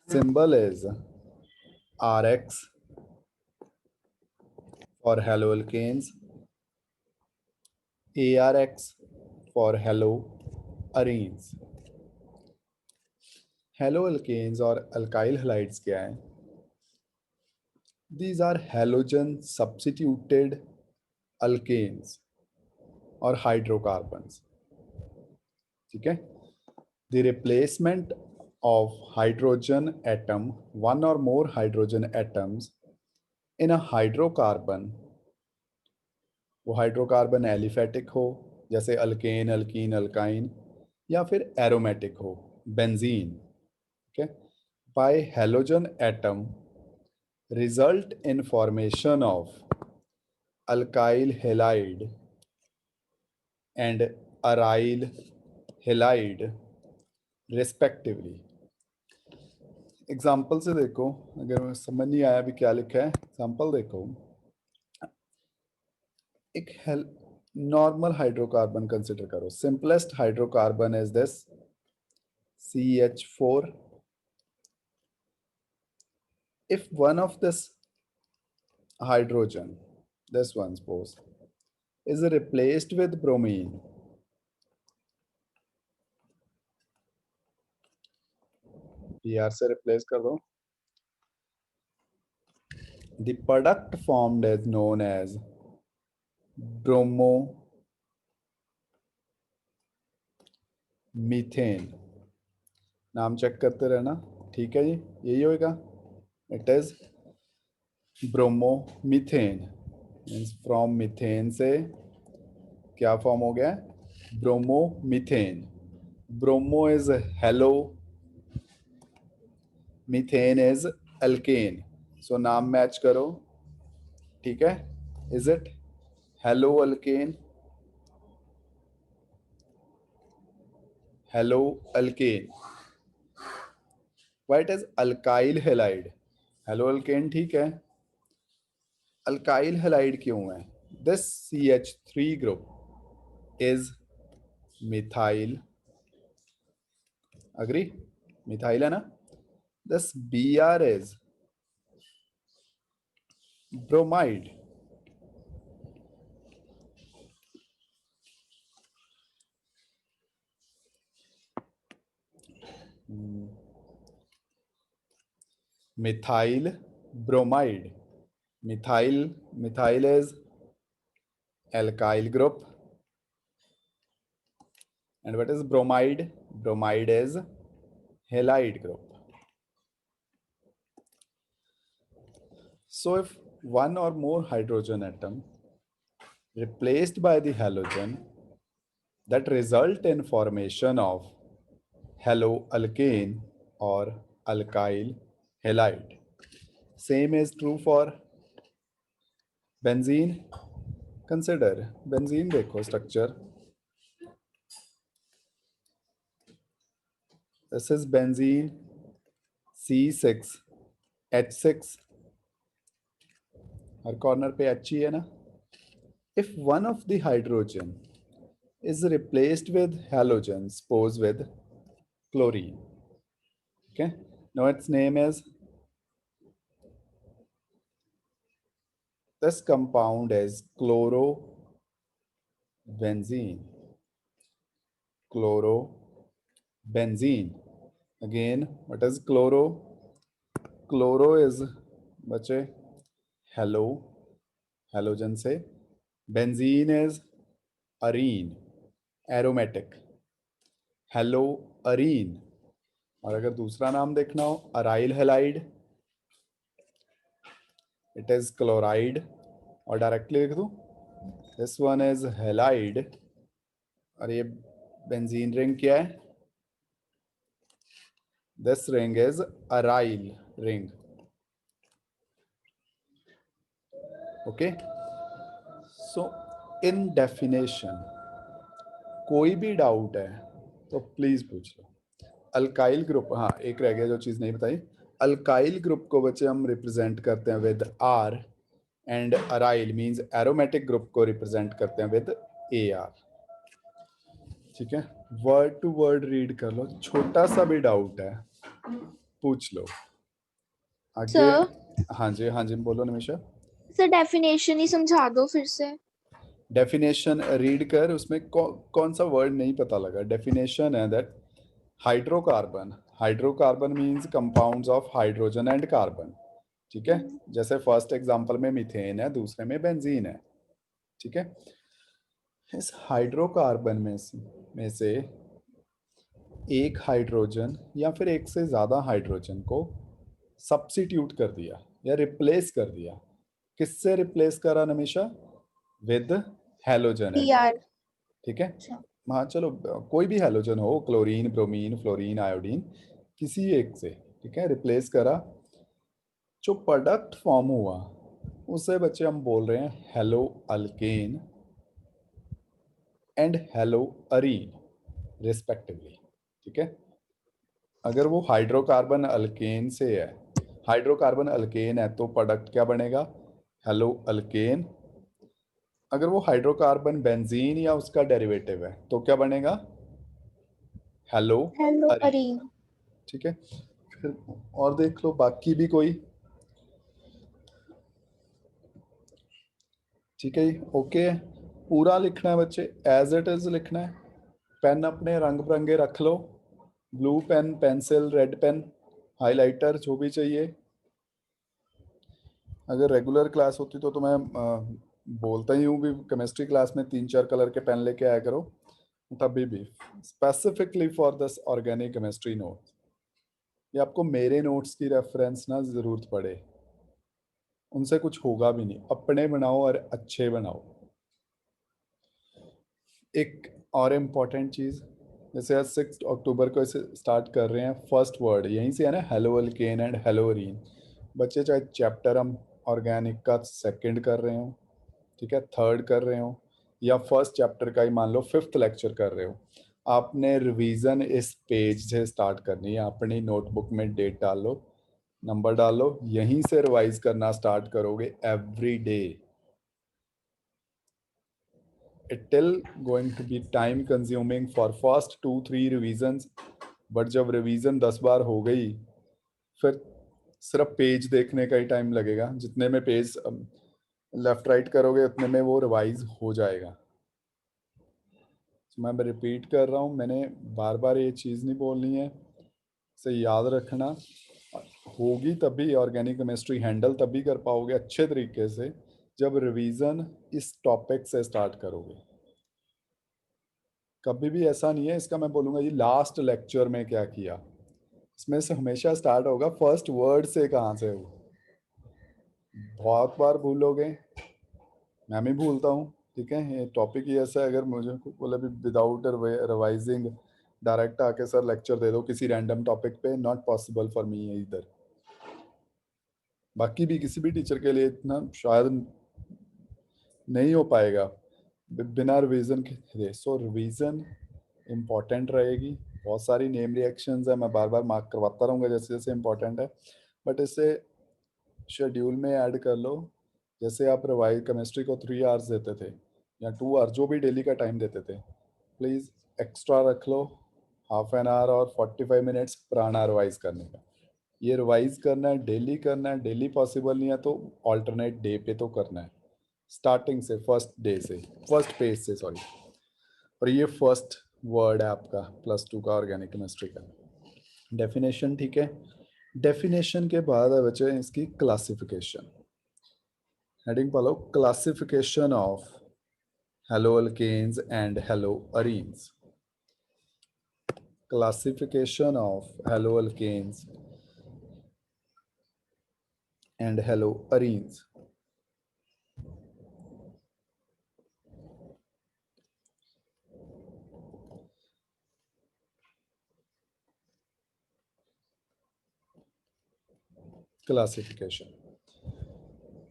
Symbol is Rx for haloalkanes, ARX for haloarenes. Haloalkanes और alkyl halides क्या है? These are halogen substituted alkanes or hydrocarbons. ठीक है? The replacement of hydrogen atom, one or more hydrogen atoms in a hydrocarbon, वो hydrocarbon aliphatic हो जैसे alkane, alkyne, alkyne, या फिर एरोमेटिक हो बेंजीन, ठीक है, bye halogen atom result in formation of alkyl halide and aryl halide respectively. Example से देखो, अगर समझ नहीं आया भी क्या लिखा है, एग्जाम्पल देखो, एक नॉर्मल हाइड्रोकार्बन कंसिडर करो. Simplest hydrocarbon is this CH4. If one of this hydrogen, this one suppose, is replaced with bromine, PR से replace कर दो, the product formed is known as bromomethane. नाम चेक करते रहना, ठीक है जी, यही होगा. It is bromomethane, means from methane से क्या फॉर्म हो गया? Bromomethane. Bromo is halo, methane is alkane, so नाम मैच करो, ठीक है. Is it halo alkane? Halo alkane. What is alkyl halide? Halo alkane, ठीक है. अल्काइल हेलाइड क्यों है? This CH3 group is methyl. Agree? Methyl है ना. This Br is bromide. Methyl bromide. Methyl is alkyl group, and what is bromide? Bromide is halide group. So if one or more hydrogen atom replaced by the halogen, that result in formation of haloalkane or alkyl halide. Same is true for benzene. Consider benzene, देखो structure. This is benzene, C6H6, her corner पे H ही है ना. If one of the hydrogen is replaced with halogen, suppose with chlorine, okay, now its name is, this compound is chlorobenzene. Chlorobenzene. Again, what is chloro? Chloro is बचे hello, halogen से. Benzene is Areen, aromatic. Hello Areen. और अगर दूसरा नाम देखना हो, aryl halide, it is chloride. और directly लिख दूं, दिस वन इज हेलाइड, और ये बेंजीन रिंग क्या है? This ring is aryl ring. Okay, so in definition कोई भी डाउट है तो प्लीज पूछ लो. अल्काइल ग्रुप, हाँ एक रह गया जो चीज नहीं बताई. अल्काइल ग्रुप को बच्चे हम रिप्रेजेंट करते हैं with R, and aryl means aromatic group को रिप्रेजेंट करते हैं विद AR. ठीक है, वर्ड टू वर्ड रीड कर लो, छोटा सा भी डाउट है पूछ लो आगे। सर हाँ जी बोलो निमिषा। सर डेफिनेशन ही समझा दो फिर से। डेफिनेशन रीड कर, उसमें कौन सा वर्ड नहीं पता लगा। डेफिनेशन है that hydrocarbon, hydrocarbon means compounds of hydrogen and carbon. ठीक है, जैसे फर्स्ट एग्जांपल में मीथेन है, दूसरे में बेंजीन है। ठीक है, इस हाइड्रोकार्बन में से एक हाइड्रोजन या फिर एक से ज़्यादा हाइड्रोजन को सब्स्टिट्यूट कर दिया या रिप्लेस कर दिया। किससे रिप्लेस करा Namisha? With halogen P atom. R. ठीक है, अच्छा। हाँ चलो, कोई भी हैलोजन हो, क्लोरीन, ब्रोमीन, फ्लोरीन, आयोडीन, किसी एक से। ठीक है, रिप्लेस करा। जो प्रोडक्ट फॉर्म हुआ उसे बच्चे हम बोल रहे हैं hello alkane and hello Areen respectively. ठीक है, अगर वो हाइड्रोकार्बन अल्केन से है, हाइड्रोकार्बन अल्केन है, तो प्रोडक्ट क्या बनेगा? Hello alkane. अगर वो हाइड्रोकार्बन बेंजीन या उसका डेरिवेटिव है तो क्या बनेगा? Halo halo arene. अरीन। ठीक है, फिर और देख लो बाकी भी कोई। ठीक है जी, ओके है। पूरा लिखना है बच्चे, एज इट इज लिखना है। पेन अपने रंग बिरंगे रख लो, blue pen, pencil, red pen, highlighter, जो भी चाहिए। अगर रेगुलर क्लास होती तो मैं बोलता ही हूँ भी केमिस्ट्री क्लास में 3-4 कलर के पेन लेके आया करो। तभी भी specifically for this organic chemistry note, ये आपको मेरे नोट्स की रेफरेंस ना ज़रूरत पड़े, उनसे कुछ होगा भी नहीं। अपने बनाओ और अच्छे बनाओ। एक और इम्पॉर्टेंट चीज़, जैसे आज 6 अक्टूबर को इसे स्टार्ट कर रहे हैं, फर्स्ट वर्ड यहीं से है ना, hello alkane and hello Areen. बच्चे चाहे चैप्टर हम ऑर्गेनिक का सेकंड कर रहे हो, ठीक है, थर्ड कर रहे हो, या फर्स्ट चैप्टर का ही मान लो फिफ्थ लेक्चर कर रहे हो, आपने रिवीजन इस पेज से स्टार्ट करनी है। अपनी नोटबुक में डेट डालो, नंबर डालो, यहीं से रिवाइज करना स्टार्ट करोगे every day. It till going to be time consuming for first 2-3 revisions, but जब रिवीजन 10 बार हो गई, फिर सिर्फ पेज देखने का ही टाइम लगेगा। जितने में पेज लेफ्ट राइट करोगे उतने में वो रिवाइज हो जाएगा। मैं रिपीट कर रहा हूँ, मैंने बार बार ये चीज़ नहीं बोलनी है, इसे याद रखना। होगी तभी ऑर्गेनिक केमिस्ट्री हैंडल तभी कर पाओगे अच्छे तरीके से जब रिवीजन इस टॉपिक से स्टार्ट करोगे। कभी भी ऐसा नहीं है इसका मैं बोलूँगा ये लास्ट लेक्चर में क्या किया, इसमें से हमेशा स्टार्ट होगा फर्स्ट वर्ड से, कहाँ से हो। बहुत बार भूलोगे, मैं भी भूलता हूँ। ठीक है, ये टॉपिक ही ऐसा है, अगर मुझे बोले भी विदाउट रिवाइजिंग डायरेक्ट आके सर लेक्चर दे दो किसी रैंडम टॉपिक पे, नॉट पॉसिबल फॉर मी इधर। बाकी भी किसी भी टीचर के लिए इतना शायद नहीं हो पाएगा बिना रिवीजन के। सो रिवीजन इम्पॉर्टेंट रहेगी। बहुत सारी नेम रिएक्शंस है, मैं बार बार मार्क करवाता रहूँगा जैसे जैसे इम्पॉर्टेंट है, बट इसे शेड्यूल में ऐड कर लो। जैसे आप रिवाइज केमिस्ट्री को 3 आवर्स देते थे या 2 आवर्स, जो भी डेली का टाइम देते थे, प्लीज़ एक्स्ट्रा रख लो, हाफ एन आवर और 45 मिनट्स पुराना रिवाइज करने का। ये रिवाइज करना है, डेली करना है। डेली पॉसिबल नहीं है तो ऑल्टरनेट डे पे तो करना है, स्टार्टिंग से, फर्स्ट डे से, फर्स्ट पेज से, सॉरी। और ये फर्स्ट वर्ड है आपका +2 का ऑर्गेनिक केमिस्ट्री का, डेफिनेशन। ठीक है, डेफिनेशन के बाद है बच्चे इसकी क्लासिफिकेशन। हेडिंग पढ़ो, classification of haloalkanes and haloarenes. Classification of haloalkanes and haloarenes. Classification.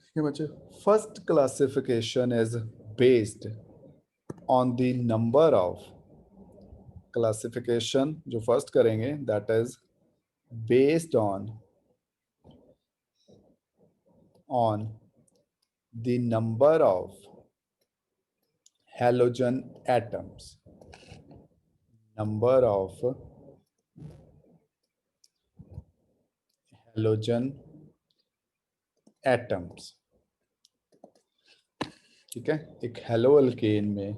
Okay, बच्चे, first classification is based on the number of, classification जो first करेंगे that is based on the number of halogen atoms, number of halogen atoms. ठीक है, एक hello alkane में,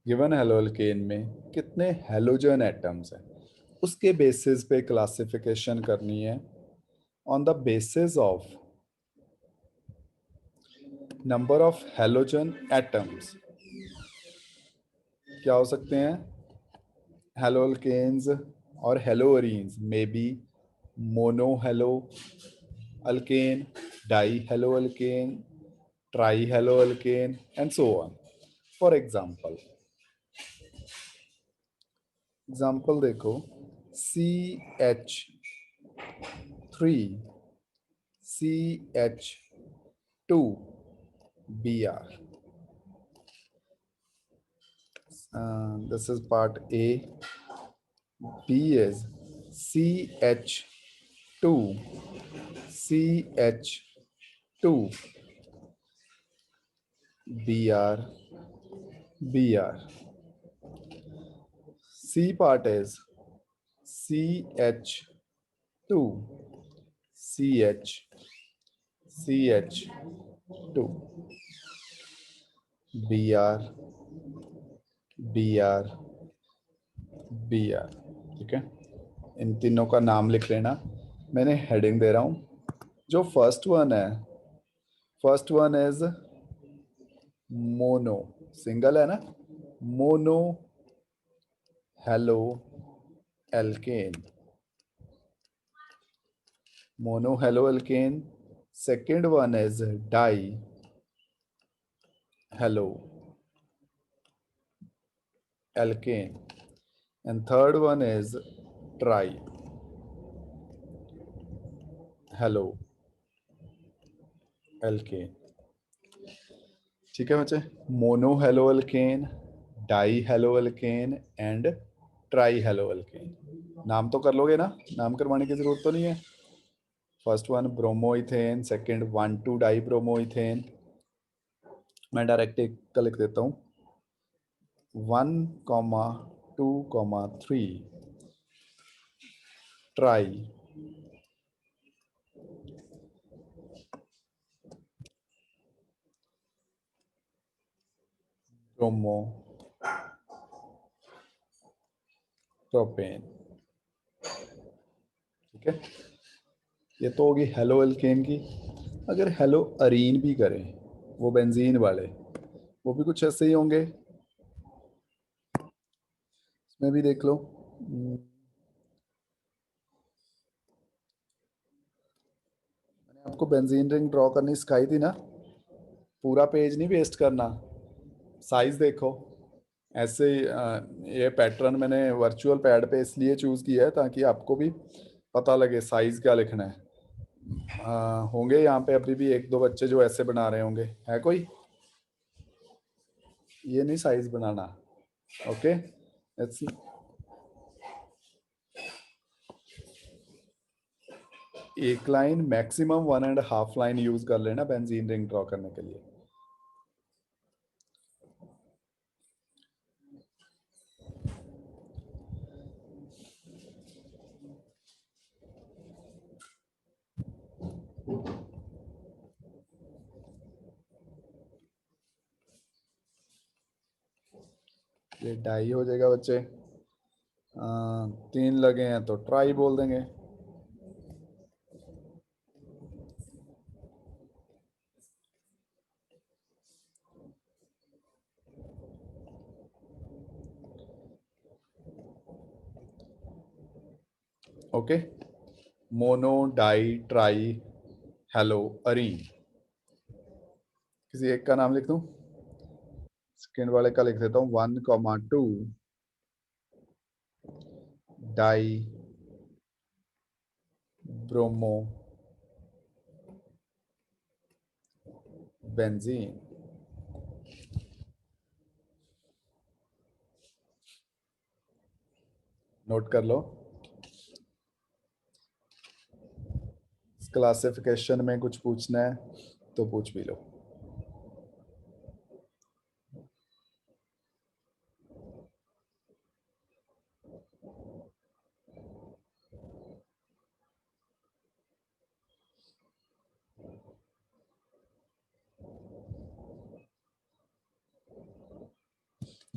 given hello alkane में कितने halogen atoms हैं, उसके बेसिस पे क्लासिफिकेशन करनी है। On the basis of number of halogen atoms क्या हो सकते हैं, हेलो अल्केन्स और हेलो अरीन्स में be mono halo alkane, di halo alkane, tri halo alkane and so on. For example देखो, CH3 CH2 Br. This is part A. B is CH2 CH2 Br Br. C part is CH2 CH2 Br Br Br. ठीक है, इन तीनों का नाम लिख लेना, मैंने heading दे रहा हूं। जो first one is mono, single है ना, mono halo alkane, mono halo alkane. Second one is die halo alkane and third one is try halo alkane. ठीक है बच्चे, mono halo alkane, die halo alkane and try halo alkane. नाम तो कर लोगे ना, नाम करवाने की जरूरत तो नहीं है। First one bromoethane, second 1,2 di bromoethane. मैं डायरेक्ट एक का लिख देता हूँ, 1,2,3 ट्राई ब्रोमो प्रोपेन। ठीक है, ये तो होगी हेलो एल्केन की। अगर हेलो अरीन भी करें, वो बेंजीन वाले, वो भी कुछ ऐसे ही होंगे। इसमें भी देख लो, मैंने आपको बेंजीन रिंग ड्रॉ करनी सिखाई थी ना, पूरा पेज नहीं वेस्ट करना। साइज देखो ऐसे ये पैटर्न मैंने वर्चुअल पैड पे इसलिए चूज किया है ताकि आपको भी पता लगे साइज क्या लिखना है। होंगे यहाँ पे अभी भी एक दो बच्चे जो ऐसे बना रहे होंगे, है कोई? ये नहीं साइज बनाना। ओके, इट्स एक लाइन मैक्सिमम 1.5 लाइन यूज कर लेना बेंजीन रिंग ड्रॉ करने के लिए। ये डाई हो जाएगा बच्चे। 3 लगे हैं तो ट्राई बोल देंगे। Okay, mono di tri hello Areen. किसी एक का नाम लिख दूं, सेकेंड वाले का लिख देता हूँ, 1,2 डाई ब्रोमो बेंजीन। नोट कर लो, क्लासिफिकेशन में कुछ पूछना है तो पूछ भी लो।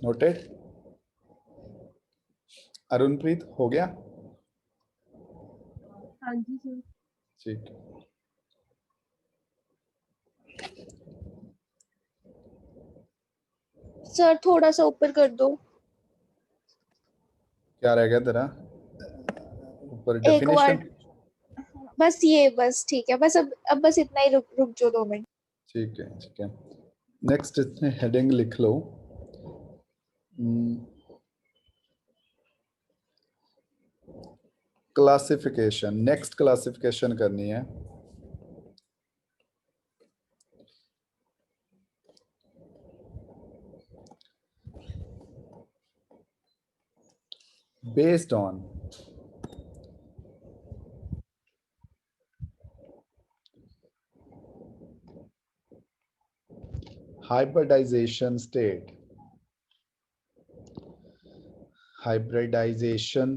नोटेड। अरुणप्रीत हो गया? हाँ जी सर। ठीक। सर थोड़ा सा ऊपर कर दो। क्या रह गया तेरा ऊपर? एक डेफिनेशन। वर्ड, बस ये, बस ठीक है, बस अब बस इतना ही, रुक रुक जो 2 मिनट। ठीक है ठीक है। नेक्स्ट इसमें हेडिंग लिख लो। क्लासिफिकेशन, नेक्स्ट क्लासिफिकेशन करनी है। Based on hybridization state, hybridization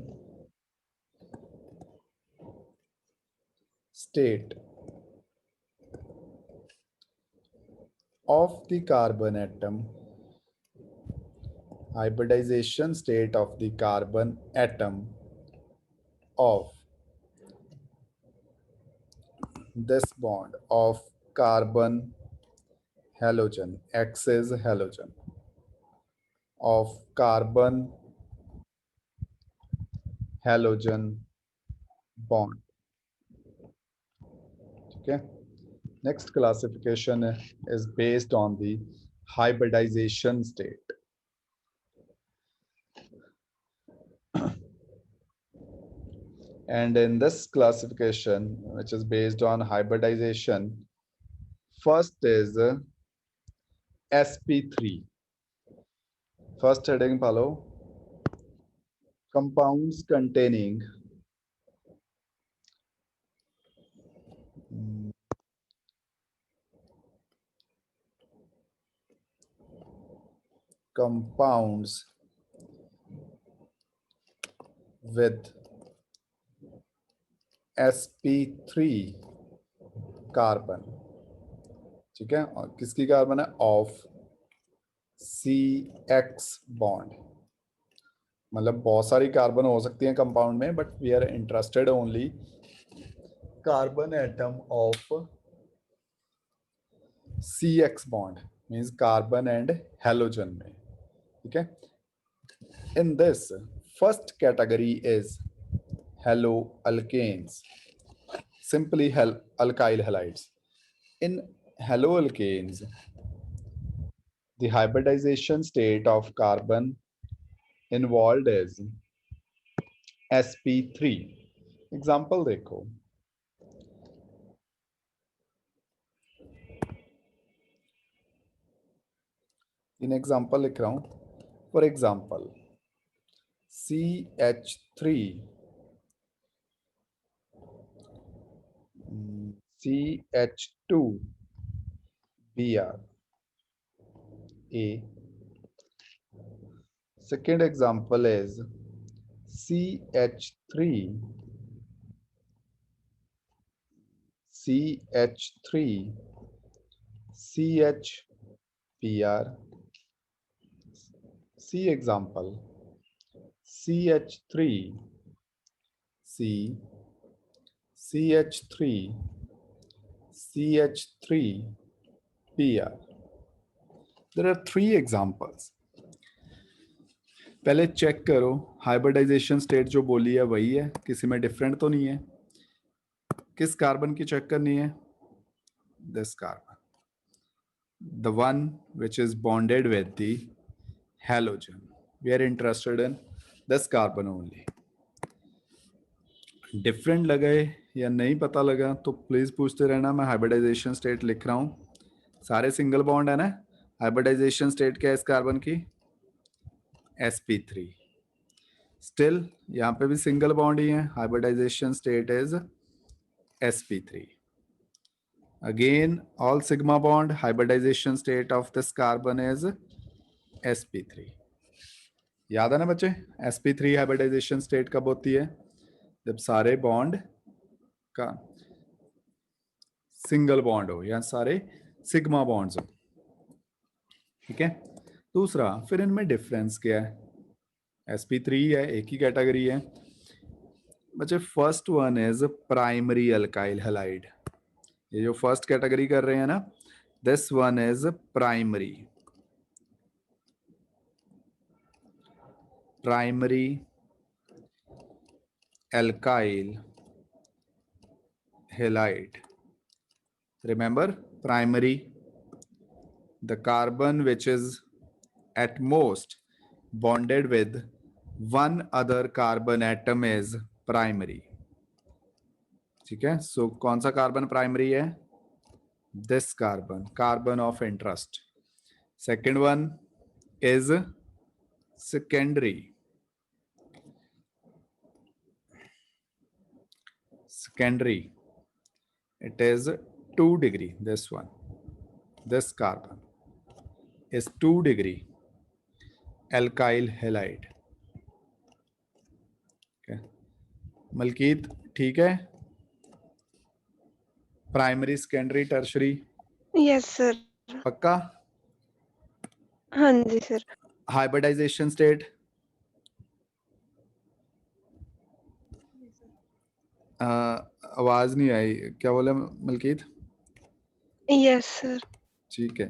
state of the carbon atom, hybridization state of the carbon atom of this bond of carbon halogen, X is halogen, of carbon halogen bond. Okay. Next classification is based on the hybridization state. And in this classification, which is based on hybridization, first is sp3. First heading follow. Compounds containing compounds with sp3 carbon, ठीक है, और किसकी carbon है? Of CX bond. मतलब बहुत सारी carbon हो सकती हैं कंपाउंड में, but we are interested only carbon atom of CX bond, means carbon and halogen में, ठीक है। In this first category is halo alkanes, simply alkyl halides. In haloalkanes, the hybridization state of carbon involved is sp3. Example देखो, in example लिख रहा हूं। For example CH3, CH2, Br, A. Second example is CH3, CH3, CHBr. C example CH3, C, CH3, CH3, Br. There are 3 examples. पहले check करो hybridisation state जो बोली है वही है, किसी में डिफरेंट तो नहीं है। किस कार्बन की चेक करनी है? This carbon, the one which is bonded with the halogen. We are interested in this carbon only. Different लगे या नहीं पता लगा तो प्लीज पूछते रहना, मैं हाइब्रिडाइजेशन स्टेट लिख रहा हूं। सारे सिंगल बॉन्ड है ना। हाइब्रिडाइजेशन स्टेट क्या है इस कार्बन की? sp3। स्टिल यहाँ पे भी सिंगल बॉन्ड ही है, hybridization state is sp3। Again all sigma bond, hybridization state of this carbon is sp3। याद है ना बच्चे? sp3 हाइब्रिडाइजेशन स्टेट कब होती है? जब सारे बॉन्ड का सिंगल बॉन्ड हो या सारे सिग्मा बॉन्ड्स हो, ठीक है। दूसरा, फिर इनमें डिफरेंस क्या है? sp3 है, एक ही कैटेगरी है बच्चे। First one is primary alkyl halide. ये जो फर्स्ट कैटेगरी कर रहे हैं ना, this one is primary alkyl halide. Remember, primary, the carbon which is at most bonded with one other carbon atom is primary. ठीक है, सो कौन सा कार्बन प्राइमरी है? This carbon of interest. Second one is secondary. It is 2 degree. This carbon is 2 degree alkyl halide. Okay. Malkeet ठीक है? Primary, secondary, tertiary yes sir. पक्का? हाँ जी सर। हाइब्रिडाइजेशन स्टेट आवाज नहीं आई, क्या बोले मलकीत? Yes sir. ठीक है,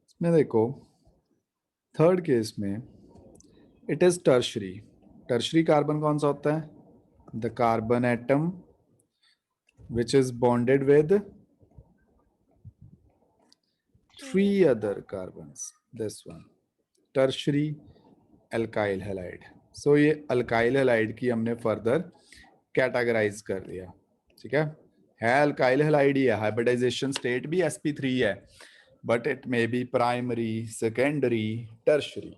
इसमें देखो थर्ड केस में it is tertiary. Tertiary carbon कौन सा होता है? The carbon atom which is bonded with 3 other carbons. This one, tertiary alkyl halide. So ये alkyl halide की हमने फर्दर कैटेगराइज कर दिया. ठीक है alkyl halide ही है. हाइब्रिडाइजेशन स्टेट भी sp3 है, but it may be primary, secondary, tertiary.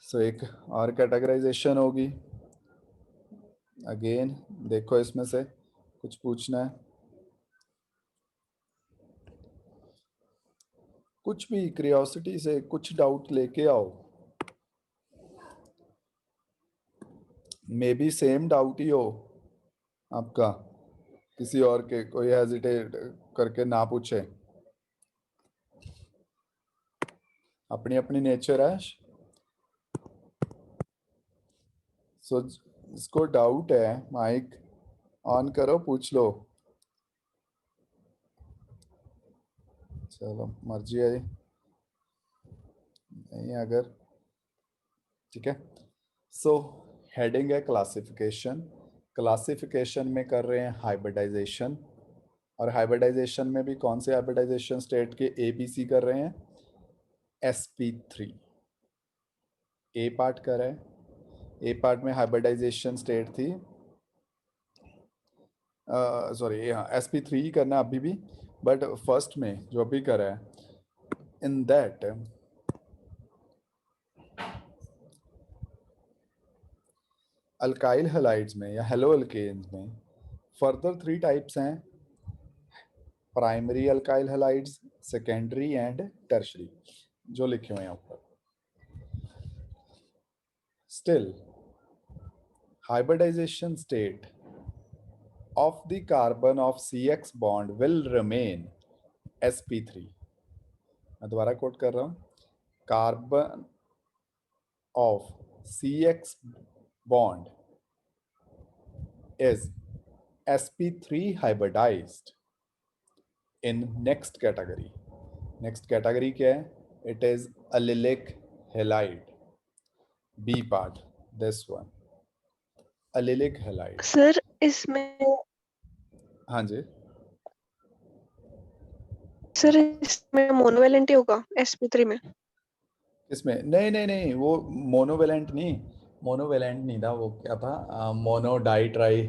So एक और कैटेगराइजेशन होगी. अगेन देखो इसमें से कुछ पूछना है, कुछ भी क्यूरियोसिटी से कुछ डाउट लेके आओ. मे बी सेम डाउट ही हो आपका, किसी और के कोई हेजिटेट करके ना पूछे. अपनी अपनी नेचर है. सो इसको डाउट है, माइक ऑन करो, पूछ लो. चलो मर्जी है नहीं अगर. ठीक है, सो हेडिंग है क्लासिफिकेशन. क्लासिफिकेशन में कर रहे हैं हाइब्रिडाइजेशन, और हाइब्रिडाइजेशन में भी कौन से हाइब्रिडाइजेशन स्टेट के ABC कर रहे हैं? sp3. ए पार्ट कर रहे हैं. ए पार्ट में हाइब्रिडाइजेशन स्टेट थी, सॉरी हाँ sp3 ही करना अभी भी, बट फर्स्ट में जो अभी कर रहा है, इन दैट अल्काइल हैलाइड्स में या हेलो अल्केन्स में फर्दर 3 टाइप्स हैं: primary alkyl halides, secondary and tertiary, जो लिखे हुए हैं ऊपर. Still hybridization state of the carbon of CX bond will remain sp3. मैं दोबारा कोट कर रहा हूं, carbon of CX bond is sp3 hybridized in next category. Next category क्या है? It is allylic halide. B part, this one, allylic halide. Sir इसमें हाँ जी, सर इसमें मोनोवेलेंट ही होगा sp3 में? इसमें नहीं नहीं नहीं, वो मोनोवेलेंट नहीं था, वो क्या था? Mono di tri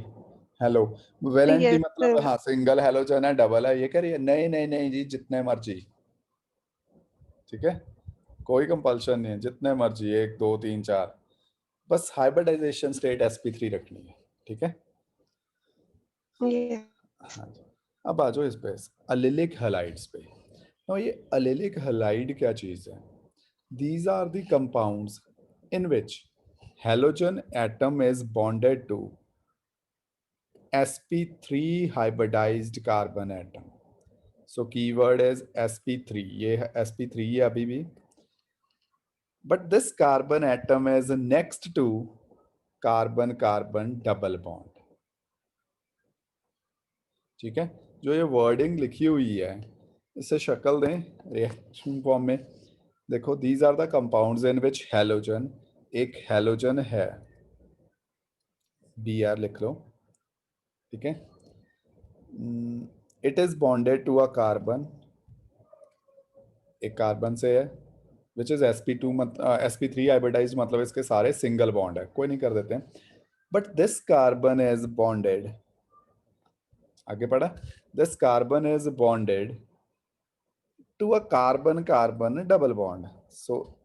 halo. Valent ही यस मतलब सर। हाँ सिंगल हेलोजन है, डबल है, ये कह रही है? नहीं नहीं नहीं जी, जितने मर्जी. ठीक है, कोई कंपल्शन नहीं है, जितने मर्जी 1 2 3 4, बस हाइब्रिडाइजेशन स्टेट sp3 रखनी है. ठीक है, हाँ जी. अब आ जाओ इस पे, अलिलिक हैलाइड्स पे. तो ये अलिलिक हैलाइड क्या चीज है? These are the compounds in which halogen atom is bonded to sp3 hybridized carbon atom. So keyword is sp3, ये है sp3 है अभी भी, but this carbon atom is next to carbon carbon double bond. ठीक है, जो ये wording लिखी हुई है इसे शक्ल दें रिएक्शन फॉर्म में। देखो, these are the compounds in which halogen, एक हैलोजन है, Br लिख लो। ठीक है, it is bonded to a carbon, एक कार्बन से है, which is sp2 sp3 hybridised, मतलब इसके सारे सिंगल बॉन्ड है, कोई नहीं कर देते हैं। But this carbon is bonded, आगे पढ़ा, this carbon is bonded to a carbon carbon double bond. So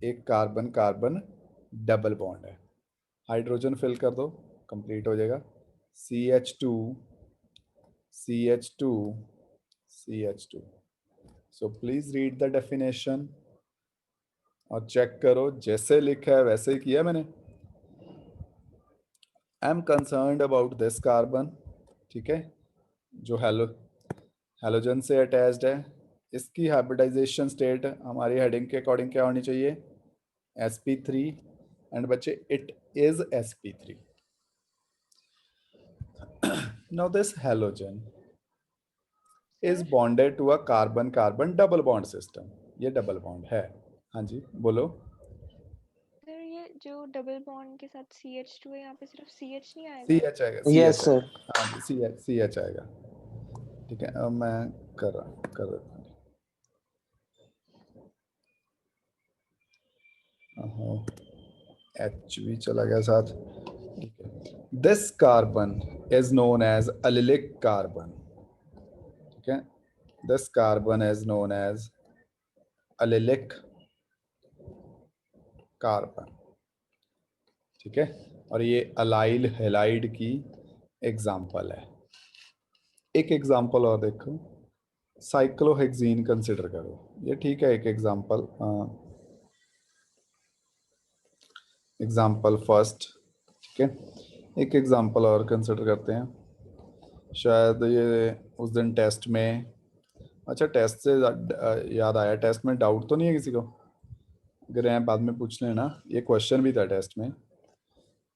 एक कार्बन कार्बन डबल बॉन्ड है, हाइड्रोजन फिल कर दो, कंप्लीट हो जाएगा, CH2 CH2 CH2। So please read the definition और check करो, जैसे लिखा है वैसे ही किया मैंने। I am concerned about this carbon, ठीक है, जो हैलोजन से अटैच्ड है, इसकी हाइब्रिडाइजेशन स्टेट हमारी हेडिंग के अकॉर्डिंग क्या होनी चाहिए, sp3, एंड बच्चे it is sp3। Now this halogen is sir bonded to a carbon carbon double bond system, ये डबल बॉन्ड है। हाँ जी बोलो। सर ये जो डबल बॉन्ड के साथ CH2 है, यहाँ पे सिर्फ CH नहीं आएगा? CH आएगा, यस CH सर। आएगा, हाँ जी, CH आएगा। ठीक है, अब मैं कर देता हूँ, H भी चला गया साथ। ठीक है, this carbon is known as allylic carbon. ठीक है, this carbon is known as allylic carbon. ठीक है, और ये अलाइल हेलाइड की एग्जाम्पल है। एक एग्जाम्पल और देखो, साइक्लोहेक्सीन कंसिडर करो, ये ठीक है एक एग्जाम्पल, एग्जाम्पल फर्स्ट। ठीक है, एक एग्जाम्पल और कंसिडर करते हैं, शायद ये उस दिन टेस्ट में, अच्छा टेस्ट से याद आया, टेस्ट में डाउट तो नहीं है किसी को, अगर हैं बाद में पूछ लेना, ये क्वेश्चन भी था टेस्ट में।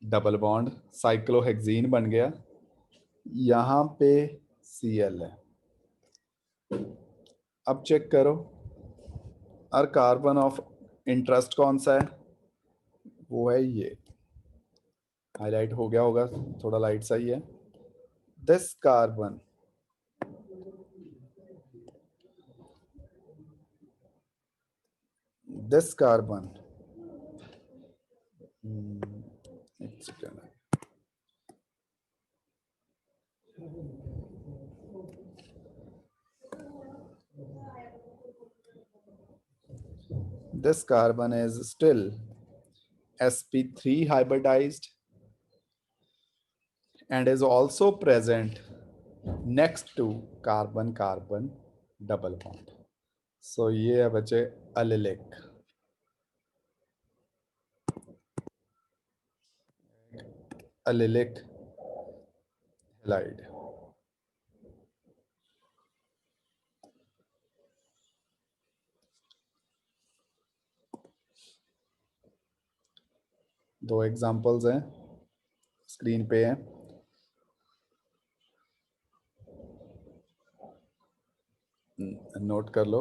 डबल बॉन्ड साइक्लोहेक्सीन बन गया, यहाँ पे Cl है, अब चेक करो, और कार्बन ऑफ इंटरेस्ट कौन सा है, वो है ये, हाईलाइट हो गया होगा, थोड़ा लाइट सा ही है, दिस कार्बन this carbon, एक second, this carbon is still sp3 hybridized and is also present next to carbon carbon double bond। so ये है बच्चे अलिलिक, अलिलिक हैलाइड। दो एग्जांपल्स हैं, स्क्रीन पे हैं, नोट कर लो।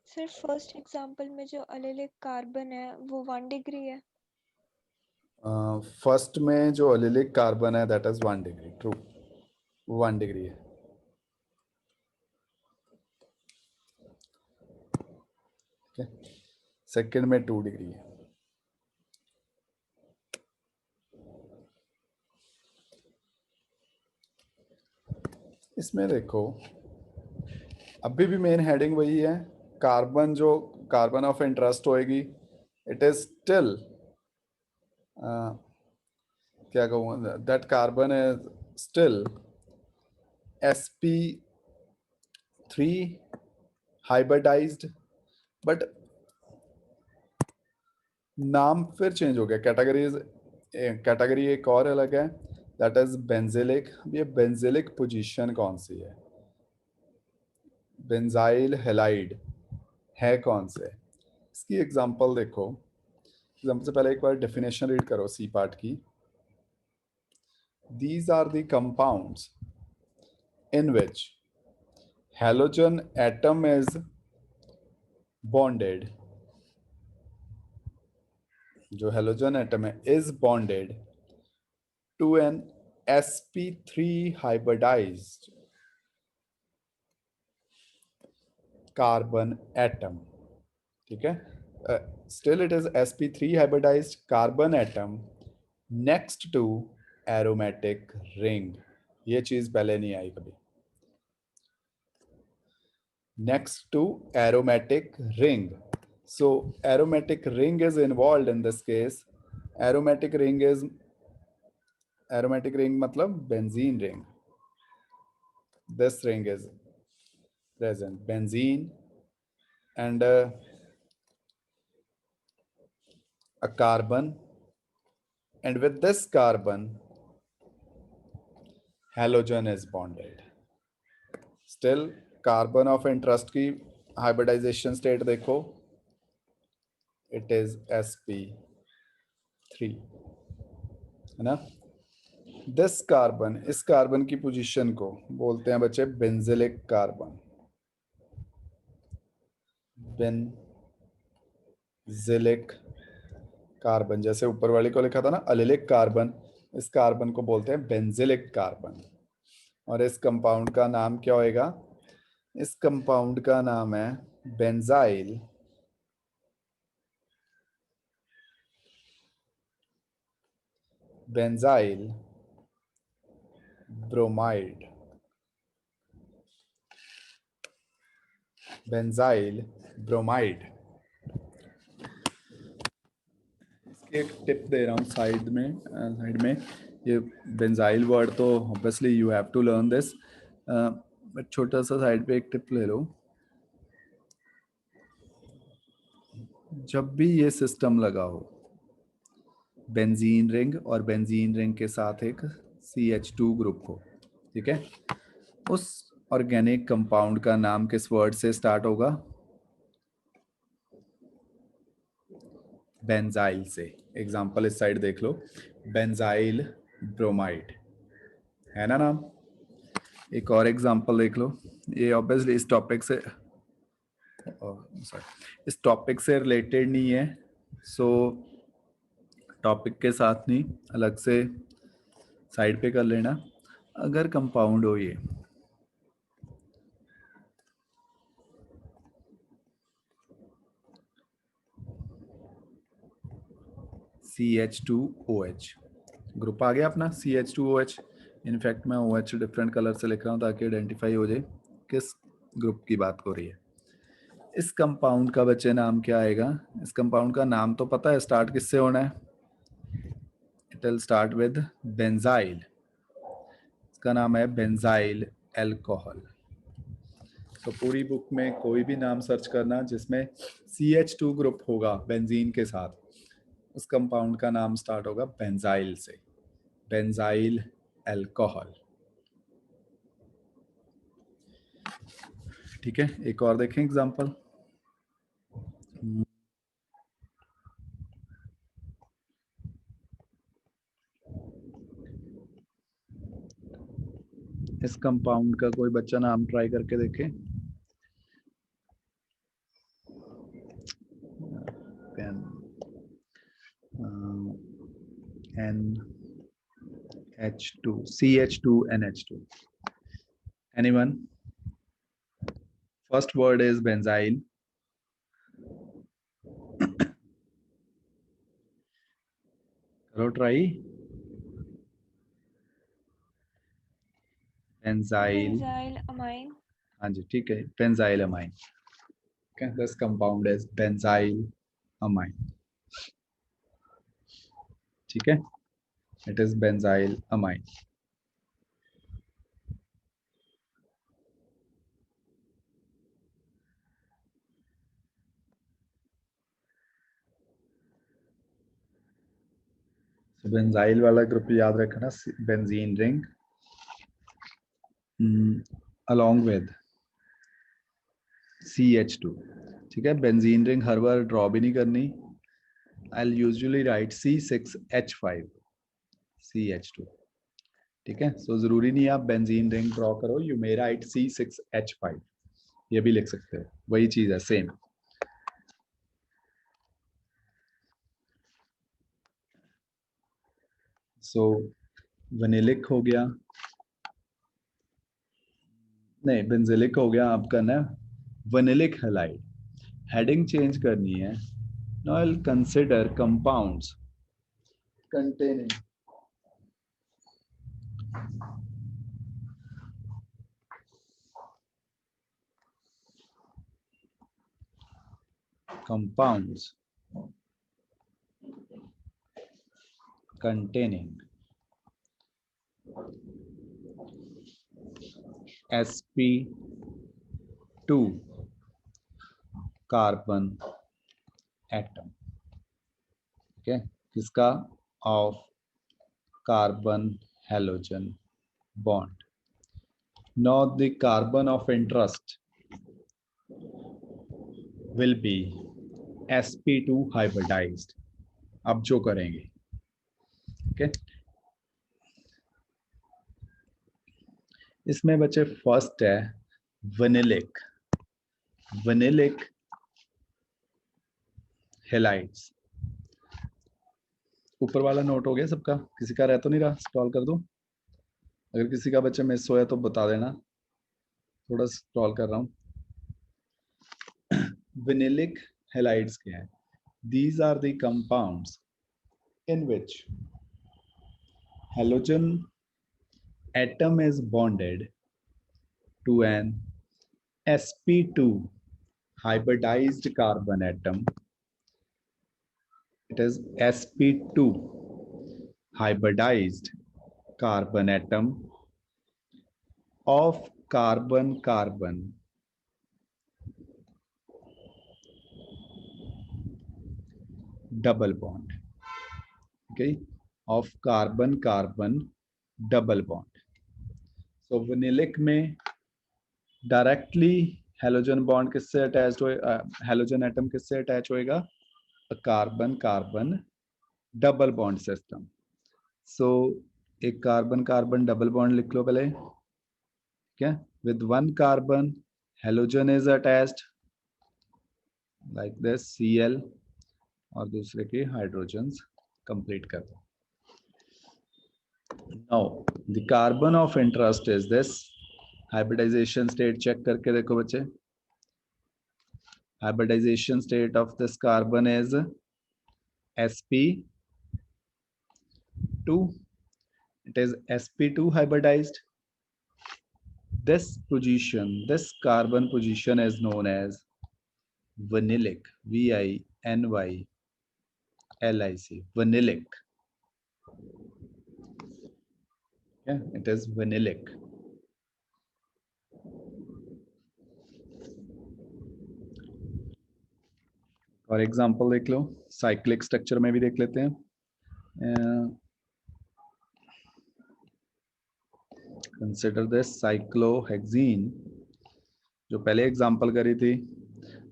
सर फर्स्ट एग्जांपल में जो अलिलिक कार्बन है वो 1 डिग्री है। फर्स्ट में जो अलिलिक कार्बन है that is 1 degree, true, 1 degree है। सेकेंड में 2 डिग्री है। इसमें देखो अभी भी मेन हेडिंग वही है, कार्बन जो कार्बन ऑफ इंटरेस्ट होएगी इट इज स्टिल, क्या कहूँ, that carbon is still sp3 hybridized, but नाम फिर चेंज हो गया, कैटेगरी एक और अलग है, दैट इज बेंजिलिक। ये बेंजिलिक पोजीशन कौन सी है? बेंजाइल हेलाइड है कौन से? इसकी एग्जांपल देखो। एग्जांपल से पहले एक बार डेफिनेशन रीड करो सी पार्ट की। These are the compounds in which halogen atom is bonded, जो हेलोजन एटम है is bonded to an sp3 hybridized carbon atom. ठीक है, still it is sp3 hybridized carbon atom next to aromatic ring. ये चीज पहले नहीं आई कभी। Next to aromatic ring, so aromatic ring is involved in this case। aromatic ring is, aromatic ring मतलब benzene ring, this ring is present benzene and a carbon, and with this carbon halogen is bonded। still carbon of interest की hybridization state देखो, it is sp3, है ना। This carbon, इस carbon की position को बोलते हैं बच्चे बेंजिलिक कार्बन। बेंजिलिक कार्बन, जैसे ऊपर वाले को लिखा था ना अलिलिक कार्बन, इस कार्बन को बोलते हैं बेंजिलिक कार्बन। और इस कंपाउंड का नाम क्या होएगा? इस कंपाउंड का नाम है benzyl benzyl bromide. Benzyl bromide. एक टिप दे रहा हूँ साइड में ये बेंजाइल वर्ड तो obviously you have to learn this, but छोटा सा साइड पे एक टिप ले लो। जब भी ये सिस्टम लगा हो, बेंजीन रिंग और बेंजीन रिंग के साथ एक CH2 ग्रुप हो, ठीक है, उस ऑर्गेनिक कंपाउंड का नाम किस वर्ड से स्टार्ट होगा? बेंजाइल से। एग्जाम्पल इस साइड देख लो, बेंजाइल ब्रोमाइड, है ना नाम। एक और एग्जाम्पल देख लो, ये ऑब्वियसली इस टॉपिक से इस टॉपिक से रिलेटेड नहीं है, सो टॉपिक के साथ नहीं, अलग से साइड पे कर लेना। अगर कंपाउंड हो ये, CH2OH ग्रुप आ गया अपना CH2OH। इनफैक्ट मैं OH डिफरेंट कलर से लिख रहा हूँ ताकि आइडेंटिफाई हो जाए किस ग्रुप की बात हो रही है। इस कंपाउंड का बच्चे नाम क्या आएगा? इस कंपाउंड का नाम तो पता है, स्टार्ट किससे होना है? It will start with benzyl. इसका नाम है बेंजाइल अल्कोहल। तो पूरी बुक में कोई भी नाम सर्च करना जिसमें CH2 ग्रुप होगा बेंजीन के साथ, उस कंपाउंड का नाम स्टार्ट होगा बेंजाइल से, बेंजाइल अल्कोहल। ठीक है, एक और देखें एग्जांपल। इस कंपाउंड का कोई बच्चा नाम ट्राई करके देखे। NH2 CH2NH2, anyone? First word is benzyl, करो ट्राई। Benzyl, benzyl amine. हाँ जी ठीक है, benzyl amine. Okay, this compound is benzyl amine। ठीक है, it is benzyl amine। Benzyl वाला ग्रुप याद रखना, benzene ring along with CH2, ठीक है। बेंजीन रिंग हर बार ड्रॉ भी नहीं करनी। I'll usually write C6H5 CH2, ठीक है। सो जरूरी नहीं आप बेंजीन रिंग ड्रॉ करो, यू मे राइट C6H5, ये भी लिख सकते हो, वही चीज है, सेम। सो वनिलिक हो गया, नहीं बेंजिलिक हो गया, आप करना है वनिलिक हैलाइड। हेडिंग चेंज करनी है। Now I will consider compounds containing compounds containing sp2 carbon atom, okay, किसका? of carbon halogen bond. Now the carbon of interest will be sp2 hybridized. अब जो करेंगे, okay? इसमें बच्चे फर्स्ट है वनिलिक, वनिलिक हेलाइड्स। ऊपर वाला नोट हो गया सबका? किसी का रह तो नहीं रहा? स्क्रॉल कर दूं? अगर किसी का बच्चा मिस होया तो बता देना, थोड़ा स्क्रॉल कर रहा हूं। विनिलिक हेलाइड्स क्या है? These are the compounds in which halogen atom is bonded to an sp2 hybridized carbon atom. It is sp2 hybridized carbon atom of carbon-carbon double bond, okay, of carbon-carbon double bond. So vinylic में directly halogen bond किससे attach हो, halogen atom किससे attach होएगा? Carbon carbon double bond system. So एक carbon carbon double bond लिख लो पहले, ठीक है। With one carbon halogen is attached like this Cl, और दूसरे के हाइड्रोजन्स कंप्लीट कर दो। Now the carbon of interest is this, hybridization state check करके देखो बच्चे। Hybridization state of this carbon is sp2. It is sp2 hybridized. This position, this carbon position is known as vinylic, VINYLIC, vinylic. Yeah, it is vinylic. और example देख लो, cyclic structure में भी देख लेते हैं। कंसिडर दिस साइक्लोहेक्सीन, जो पहले example करी थी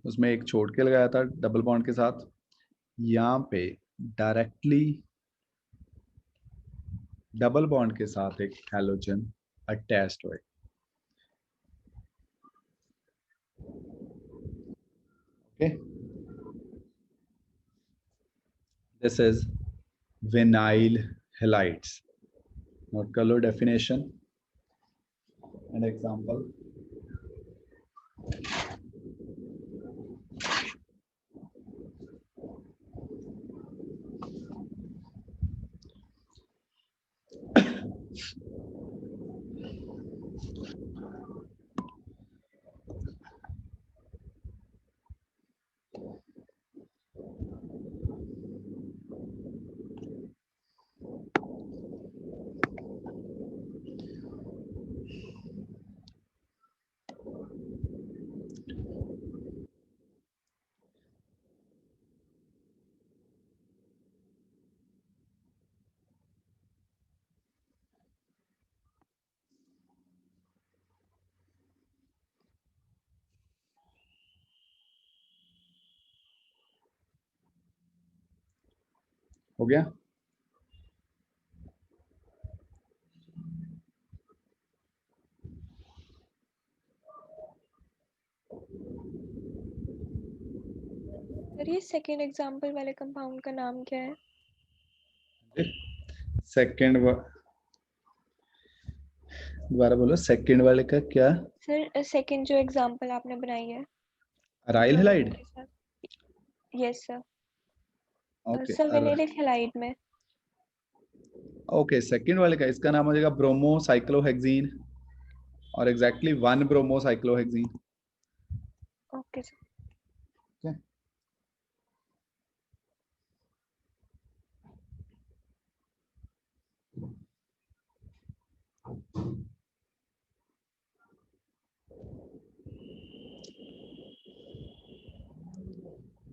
उसमें एक छोड़ के लगाया था डबल बॉन्ड के साथ, यहाँ पे डायरेक्टली डबल बॉन्ड के साथ एक हैलोजन अटैच्ड हुए, okay. This is vinyl halides. Note कर लो डेफिनेशन एंड एग्जांपल। हो गया? सर ये सेकेंड एग्जांपल वाले कंपाउंड का नाम क्या है? सेकंड, दोबारा बोलो, सेकंड वाले का क्या? सर सेकेंड जो एग्जांपल आपने बनाई है अराइल ब्रोमो हैलाइड। के साथ। Yes sir. Okay sir vinylic halide में। ओके, सेकंड वाले का इसका नाम हो जाएगा ब्रोमो साइक्लोहेक्सीन, और exactly 1 bromo cyclohexene. Okay sir.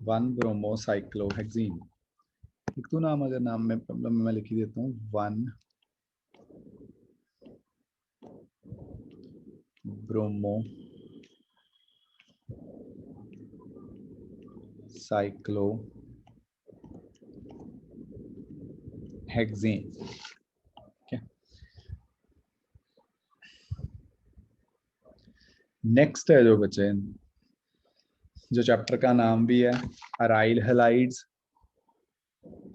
One bromo cyclohexene. लिख दूं नाम? अगर नाम में प्रॉब्लम मैं लिख ही देता हूँ, 1 ब्रोमो साइक्लोहेक्सीन। नेक्स्ट है जो बचे, जो चैप्टर का नाम भी है अराइल हैलाइड्स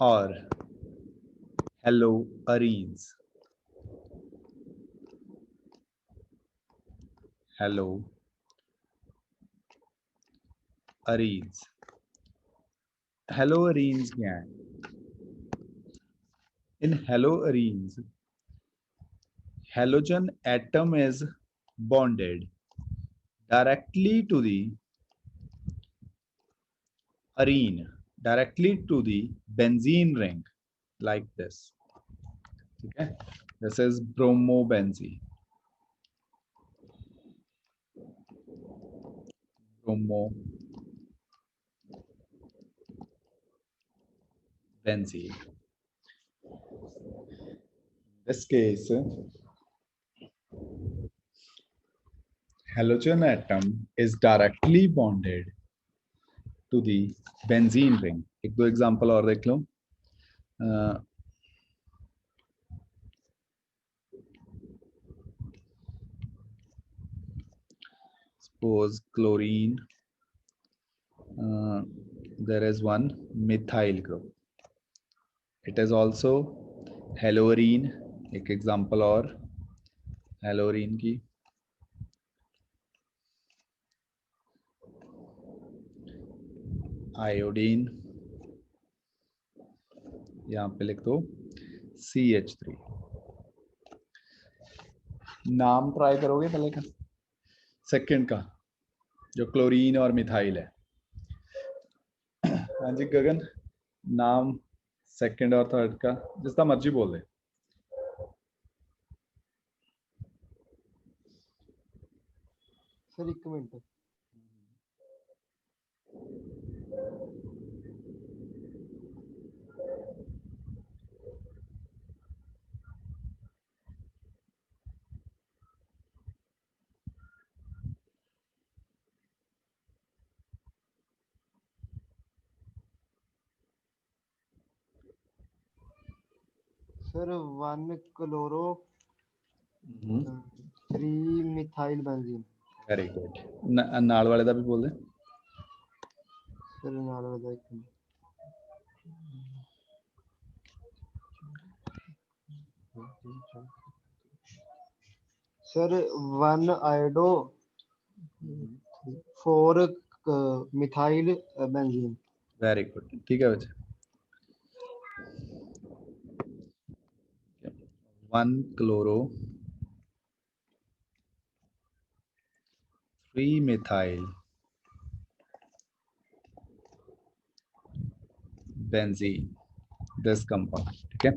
और halo arenes. Hello arenes. Hello arenes क्या है? In hello arenes, halogen atom is bonded directly to the arene, directly to the benzene ring, like this. Okay, this is bromobenzene. Bromobenzene. This case, halogen atom is directly bonded to the benzene ring. एक दो example और देख लो। Suppose chlorine, there is one methyl group. It is also हेलोरीन। एक example और हेलोरीन की, iodine, यहां पे लिख दो CH3। नाम ट्राई करोगे पहले का, सेकंड का, जो क्लोरीन और मिथाइल है? हाँ जी गगन, नाम सेकंड और थर्ड का जितना मर्जी बोल दे। सर एक minute. Sir 1 chloro 3 methyl benzene. Very good. नाल वाले का भी बोल दे। सर नाल वाला एक minute. Sir 1 iodo 4 methyl benzene. Very good, ठीक है बच्चे। 1 chloro 3 methyl benzene, this compound. Okay,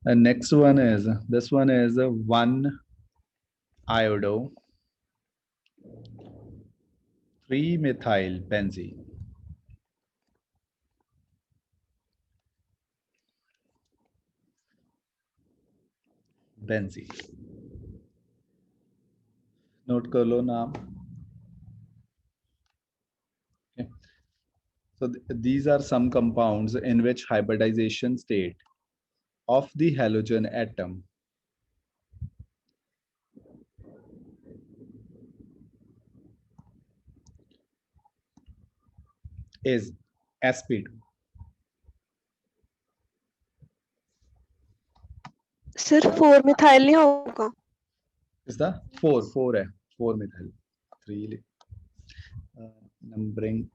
and next one is, this one is 1 iodo 3 methyl benzene. Note कर लो नाम। So these are some compounds in which hybridization state of the halogen atom is sp2. Sir 4 methyl नहीं होगा? Is the 4 है, 4 methyl, 3 numbering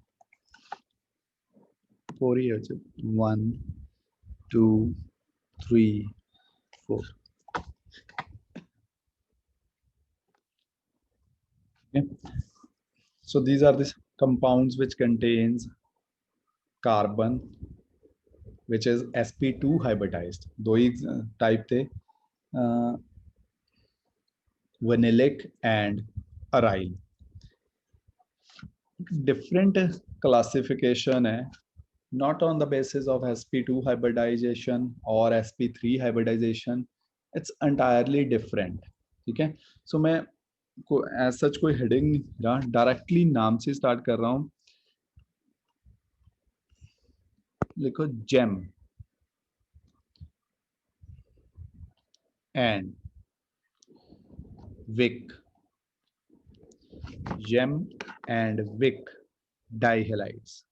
4 ही है, 1 2 3 4. Okay. So these are the compounds which contains carbon which is sp2 hybridized. दो ही type थे, vanillic and aryl. Different classification है, not on the basis of sp2 hybridization or sp3 hybridization, it's entirely different. ठीक है, so मैं as such कोई heading नहीं रहा, directly नाम से start कर रहा हूँ. लिखो gem and wick, gem and wick dihalides.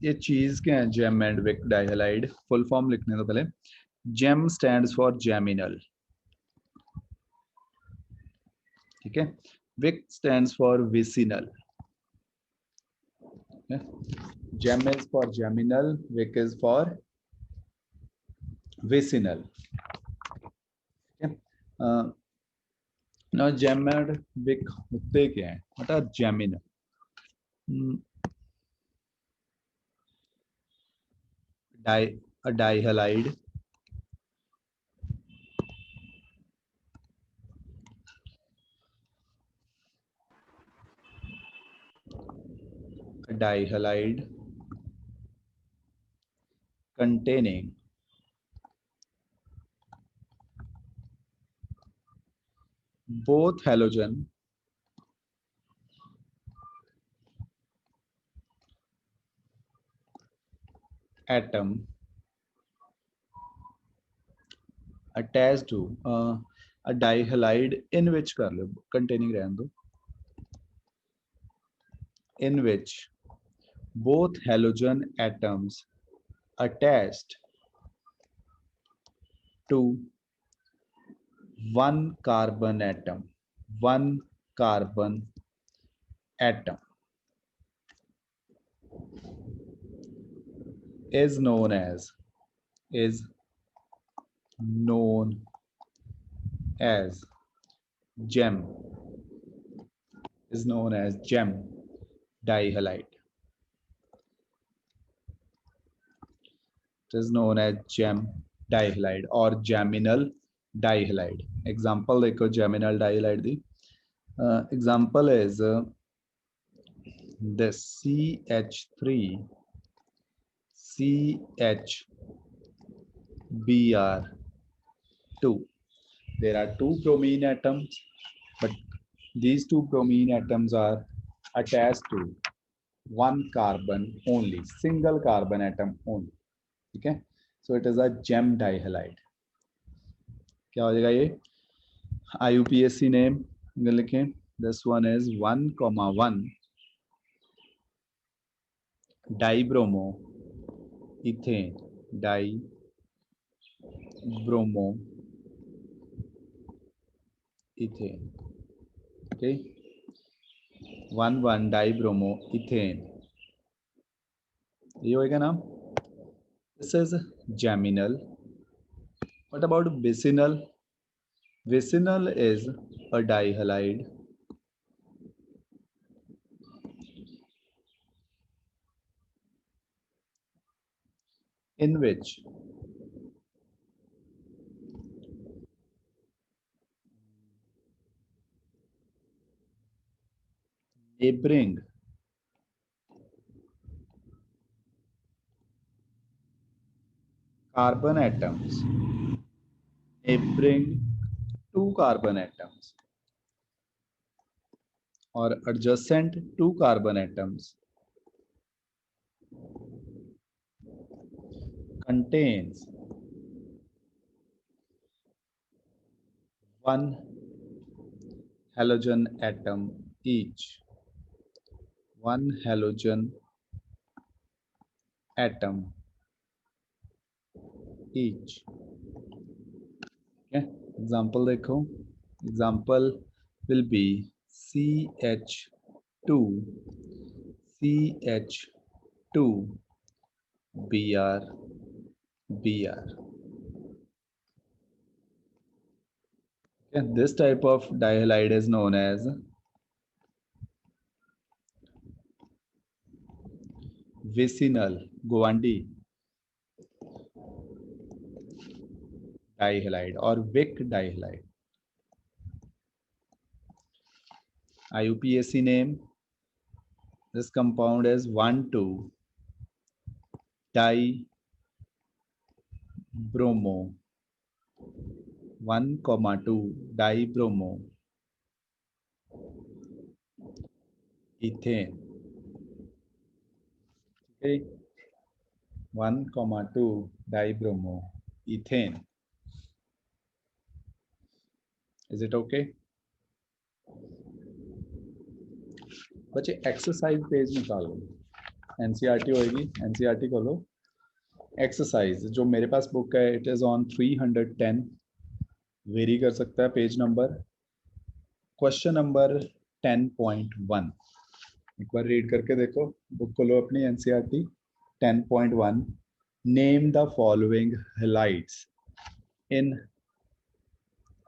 ये चीज क्या है? Gem and vic dihalide. Full form लिखने दो पहले. जेम स्टैंड्स फॉर जेमिनल, ठीक है. Vic stands for vicinal. Gem is for geminal, vic is for vicinal. now gem and vic होते क्या है? मतलब geminal. a dihalide containing both halogen atom attached to a dihalide in which कर लो, containing रहने दो, in which both halogen atoms attached to one carbon atom is known as gem, is known as gem dihalide. It is known as gem dihalide or geminal dihalide. Example देखो geminal dihalide the. Example is this CH3 CHBr2. There are two bromine atoms, but these two bromine atoms are attached to one carbon only, single carbon atom only. ठीक है, so it is a gem dihalide. क्या हो जाएगा ये? IUPAC name लिखें. This one is 1,1 dibromo ethane, dibromo ethane. Okay, 1,1 dibromo ethane. ये होएगा नाम. This is geminal. What about vicinal? Vicinal is a dihalide in which neighboring carbon atoms, neighboring two carbon atoms or adjacent two carbon atoms contains one halogen atom each. One halogen atom each. Okay, example देखो. Example will be CH2 CH2 Br Br. Okay, this type of dihalide is known as vicinal Guandi dihalide or Wick dihalide. IUPAC name, this compound is 1,2-dibromo 1,2-dibromo ethane. Okay, 1,2-dibromo ethane. Is it okay? बच्चे exercise page निकालो. NCERT होएगी, NCERT खोलो. Exercise जो मेरे पास book है it is on 310. Very कर सकता है पेज नंबर. क्वेश्चन नंबर 10.1 एक बार रीड करके देखो. बुक खोलो अपनी NCERT. 10.1 name the following halides in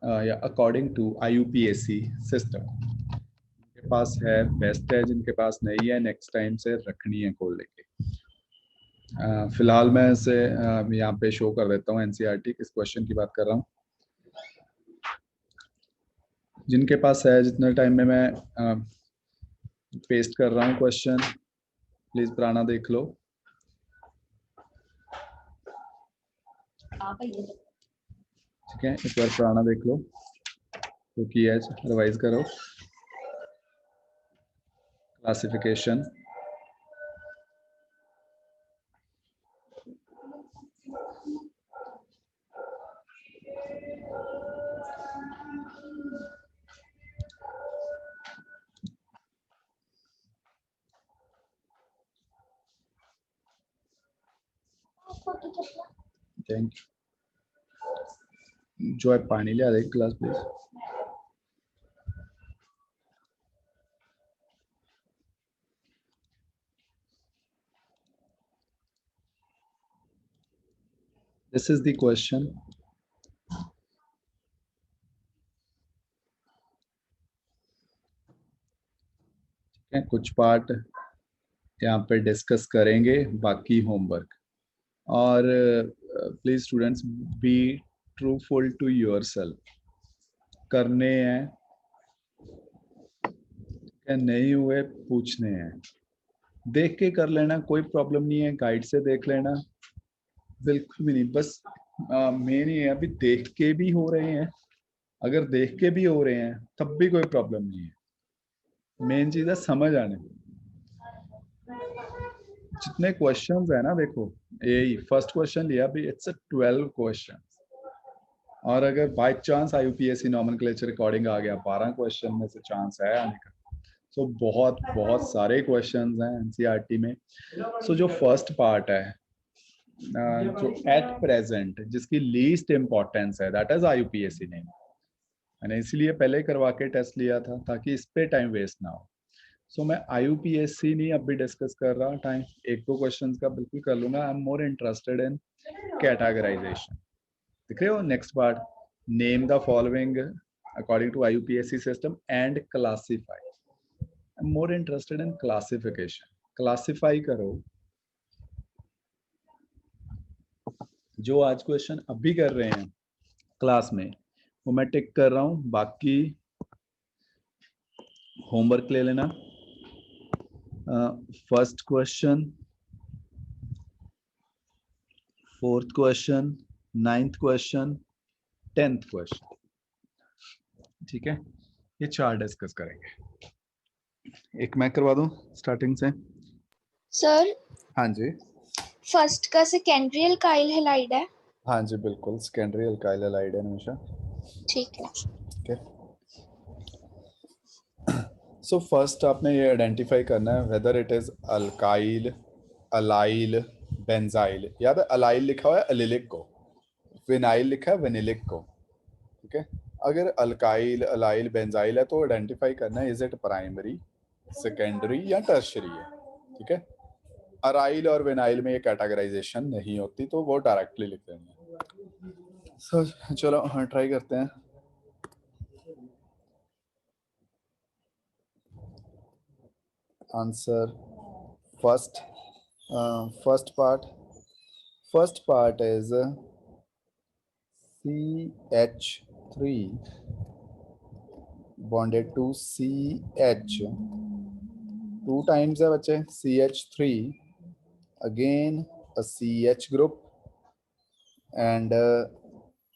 according to IUPAC system. के पास है बेस्ट है, जिनके पास नहीं है नेक्स्ट टाइम से रखनी है खोल लेके. फिलहाल मैं इसे यहाँ पे शो कर देता हूँ एनसीईआरटी. किस क्वेश्चन की बात कर रहा हूँ. जिनके पास है जितने टाइम में मैं पेस्ट कर रहा हूँ क्वेश्चन, प्लीज प्राणा देख लो. ठीक है, एक बार प्राणा देख लो तो किया है, रिवाइज करो. Classification thank you. जो है पानी ले आ एक class please. This is the question. ठीक है, कुछ पार्ट यहाँ पे डिस्कस करेंगे, बाकी होमवर्क. और please students be truthful to yourself. करने हैं क्या नहीं हुए पूछने हैं. देख के कर लेना, कोई प्रॉब्लम नहीं है. गाइड से देख लेना, बिल्कुल भी नहीं. बस मेन ये है अभी देख के भी हो रहे हैं. अगर देख के भी हो रहे हैं तब भी कोई प्रॉब्लम नहीं है. मेन चीज है समझ आने. जितने क्वेश्चंस है ना, देखो यही फर्स्ट क्वेश्चन लिया भी, इट्स अ 12 क्वेश्चन. और अगर by chance IUPAC nomenclature recording आ गया 12 क्वेश्चन में से चांस है आने का. सो बहुत बहुत सारे क्वेश्चंस हैं एनसीईआरटी में. सो जो फर्स्ट पार्ट है जो एट प्रेजेंट जिसकी लीस्ट इंपॉर्टेंस है दैट इज आईयूपीएसी नेम. मैंने इसीलिए पहले करवा के टेस्ट लिया था ताकि इस पे टाइम वेस्ट ना हो. सो मैं आईयूपीएसी नहीं अब भी डिस्कस कर रहा. टाइम एक दो क्वेश्चंस का बिल्कुल कर लूंगा. I am more interested in categorization. देख रहे हो next part, name the following according to IUPAC system and classify. I am more interested in classification. Classify करो. जो आज क्वेश्चन अभी कर रहे हैं क्लास में वो मैं टिक कर रहा हूं. बाकी होमवर्क ले लेना. First question, fourth question, 9th question, 10th question. ठीक है, ये 4 डिस्कस करेंगे. एक मैं करवा दूं स्टार्टिंग से? सर हाँ जी, फर्स्ट का सेकेंडरी अल्काइल हैलाइड है। हाँ जी, बिल्कुल सेकेंडरी अल्काइल हैलाइड है निमिषा। ठीक है। ओके, सो फर्स्ट आपने ये आइडेंटिफाई करना है whether it is alkyl, allyl, benzyl. याद है अलाइल लिखा हुआ है अलिलिक को, विनाइल लिखा है विनिलिक को। ठीक है, अगर अल्काइल, अलाइल, बेंजाइल है तो आइडेंटिफाई करना है इज इट प्राइमरी, सेकेंडरी या टर्शरी है। ठीक है, अराइल और विनाइल में ये कैटेगराइजेशन नहीं होती तो वो डायरेक्टली लिख देंगे। सो चलो हाँ ट्राई करते हैं। Answer first, first part is CH3 bonded to CH, two times है बच्चे CH3, again a CH group and a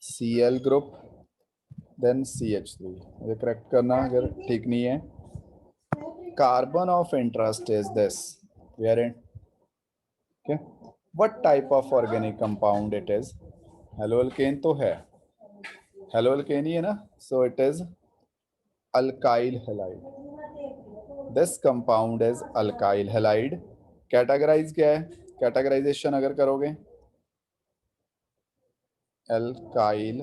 Cl group then CH3। ये करेक्ट करना अगर ठीक नहीं है। Carbon of interest is this variant. okay, what type of organic compound it is? Hello alkane तो है, हेलो अल्केन ही है ना, so it is alkyl halide। This compound is alkyl halide. Categorize क्या है, कैटेगराइजेशन अगर करोगे अल्काइल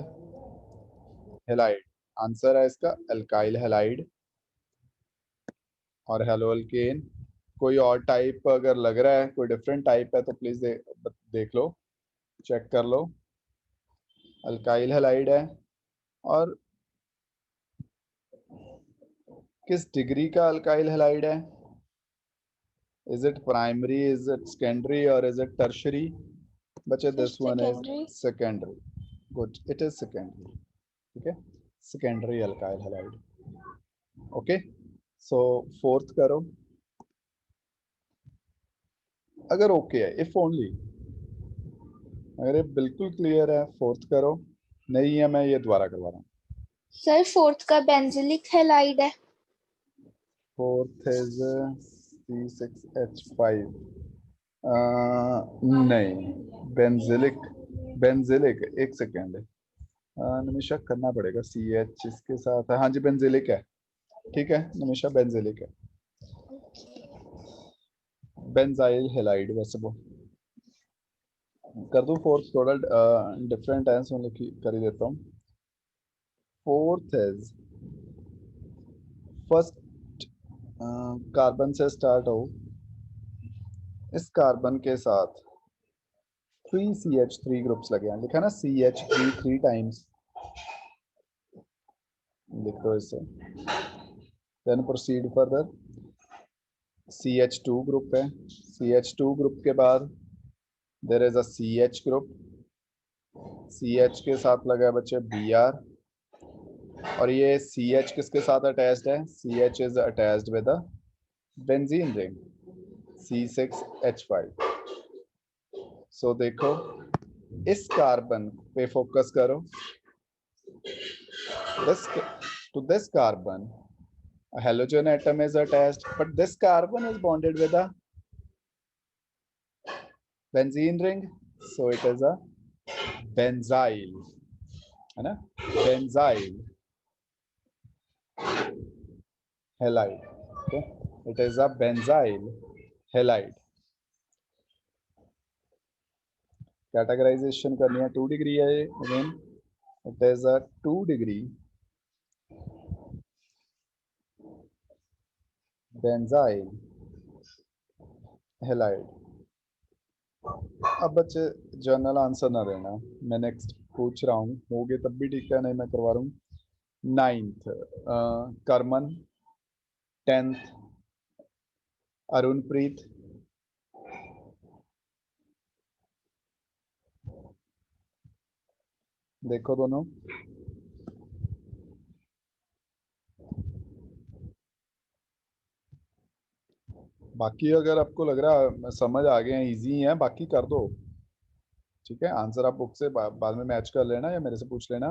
हैलाइड, आंसर है इसका अल्काइल हैलाइड। और हेलो अल्केन कोई और टाइप अगर लग रहा है, कोई डिफरेंट टाइप है तो प्लीज देख लो, चेक कर लो। अल्काइल हैलाइड है। और किस डिग्री का अल्काइल हैलाइड है? Is it primary, is it secondary और इज इट टर्शरी? बच्चे Sir, this one is secondary. Secondary. Good, it is secondary. ठीक है, सेकेंडरी अल्काइल हैलाइड। ओके, सो फोर्थ करो अगर ओके है, इफ ओनली, अगर ये बिल्कुल क्लियर है फोर्थ करो, नहीं है मैं ये दोबारा करवा रहा हूँ। सर फोर्थ का बेंजिलिक हैलाइड है। Fourth is C6H5। नहीं, बेंजिलिक, बेंजिलिक एक सेकेंड, निमिषा करना पड़ेगा, CH इसके साथ है। हाँ जी बेंजिलिक है, ठीक है निमिषा बेंजिलिक है, बेंजाइल हैलाइड। वैसे वो कर दूं फोर्थ, थोड़ा डिफरेंट है सो लिखी कर ही देता हूँ। फोर्थ इज फर्स्ट कार्बन से स्टार्ट हो, इस कार्बन के साथ 3CH3 ग्रुप्स लगे हैं, लिखा ना CH3 3 टाइम्स, लिख दो इसे। Then proceed further, CH2 group है, CH2 ग्रुप के बाद there is a CH group, CH के साथ लगा है बच्चे Br, और ये CH किसके साथ अटैच्ड है? CH is attached with a benzene ring C6H5। सो देखो इस कार्बन पे फोकस करो, this to this carbon a halogen atom is attached, but this carbon is bonded with a benzene ring, so it is a benzyl, है ना, benzyl halide। okay, it is a benzyl halide। Categorization करनी है, 2 degree है ये, again it is a 2 degree benzyl halide। अब बच्चे general answer ना देना, मैं नेक्स्ट पूछ रहा हूँ, हो गए तब भी ठीक है, नहीं मैं करवा रहा हूँ। 9th करमन, 10th अरुणप्रीत, देखो दोनों। बाकी अगर आपको लग रहा है समझ आ गए हैं, इजी है, बाकी कर दो। ठीक है, आंसर आप बुक से बाद में मैच कर लेना या मेरे से पूछ लेना।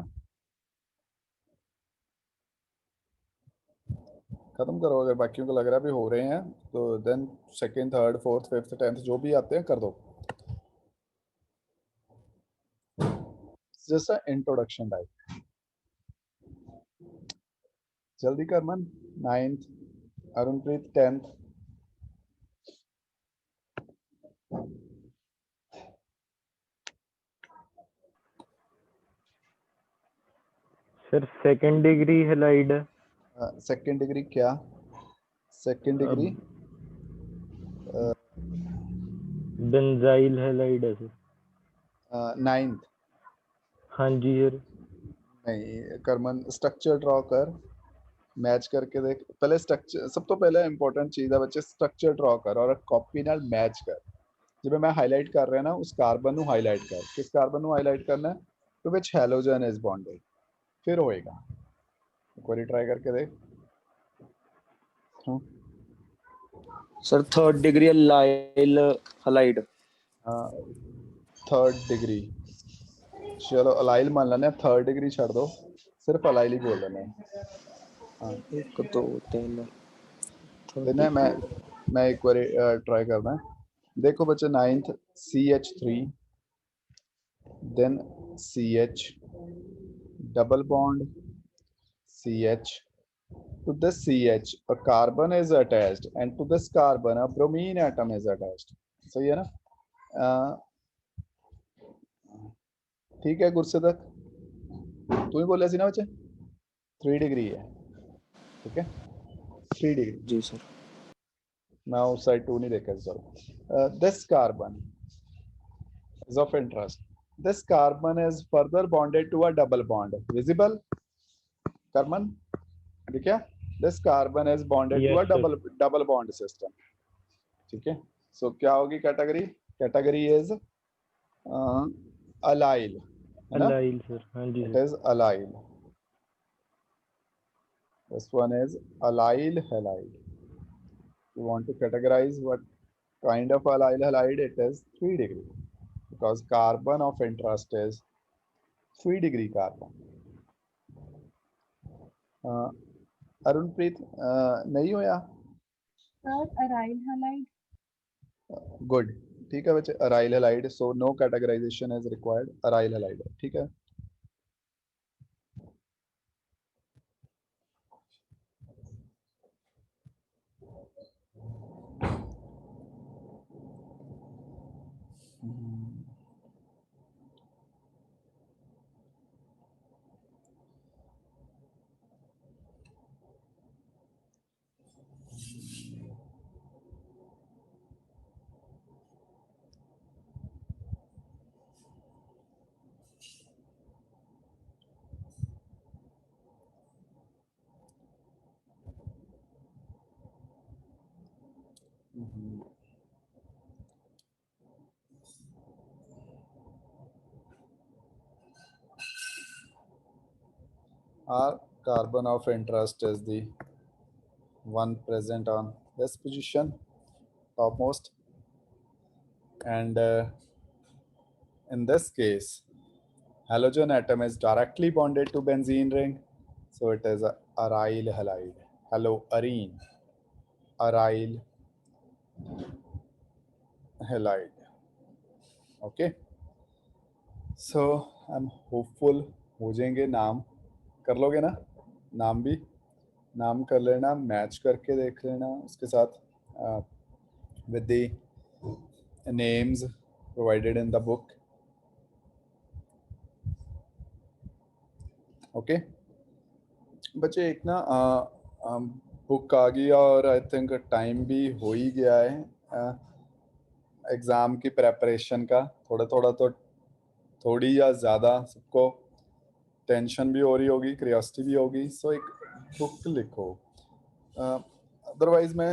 खत्म करो, अगर बाकियों को लग रहा है भी हो रहे हैं तो then second, third, fourth, fifth, 10th जो भी आते हैं कर दो। Just introduction type. जल्दी कर मन। 9th, Arunpreet 10th। Sir second degree halide. Second degree क्या? सेकंड डिग्री बेंजाइल हेलाइड है सर। 9th। हाँ जी सर। नहीं करमन, स्ट्रक्चर ड्रॉ कर, मैच करके देख पहले। स्ट्रक्चर सब तो पहले इंपॉर्टेंट चीज है बच्चे, स्ट्रक्चर ड्रॉ कर और कॉपी नाल मैच कर। जिਵੇਂ मैं हाईलाइट कर रहा है ना उस कार्बन ਨੂੰ हाईलाइट कर। किस कार्बन ਨੂੰ हाईलाइट करना है? To which halogen is bonded. फिर होएगा, एक बार ट्राई करके देख। Sir third degree allyl halide. Third degree, चलो अलाइल मान लेने, थर्ड डिग्री छोड़ दो, सिर्फ अलाइल ही बोल लेना। हाँ 1 2 3 देना मैं एक बार ट्राई करना है। देखो बच्चे 9th CH3, then CH, double bond CH, to this CH a carbon is attached and to this carbon a bromine atom is attached। सही है ना? ठीक है गुरसे तक तू ही बोले सी ना बच्चे 3 डिग्री है, ठीक है 3 डिग्री। जी सर। मैं उस साइड 2 नहीं देखा sir. This carbon is of interest. This carbon is further bonded to a double bond. Visible? Karman, देखिए? This carbon is bonded to a Yes, sir. double bond system. ठीक है? So क्या होगी category? Category is allyl, है ना? Allyl sir. हाँ जी It sir. is allyl. This one is allyl halide. You want to categorize what kind of allyl halide? It is 3 degree because carbon of interest is 3 degree carbon. Arunpreet नहीं होया? Sir aryl halide. Good, ठीक है बच्चे, aryl halide. So no categorization is required, aryl halide, ठीक है। Our carbon of interest is the one present on this position, topmost, and in this case, halogen atom is directly bonded to benzene ring, so it is a aryl halide. Haloarine, aryl halide. Okay, so I'm hopeful हो जाएंगे। नाम कर लोगे ना? नाम भी नाम कर लेना, मैच करके देख लेना उसके साथ with the names provided in the book. Okay, बच्चे एक ना बुक आ गई और आई थिंक टाइम भी हो ही गया है एग्ज़ाम की प्रेपरेशन का। थोड़ा थोड़ा तो थोड़ी या ज़्यादा सबको टेंशन भी हो रही होगी, क्यूरियोसिटी भी होगी। सो एक बुक लिखो। अदरवाइज मैं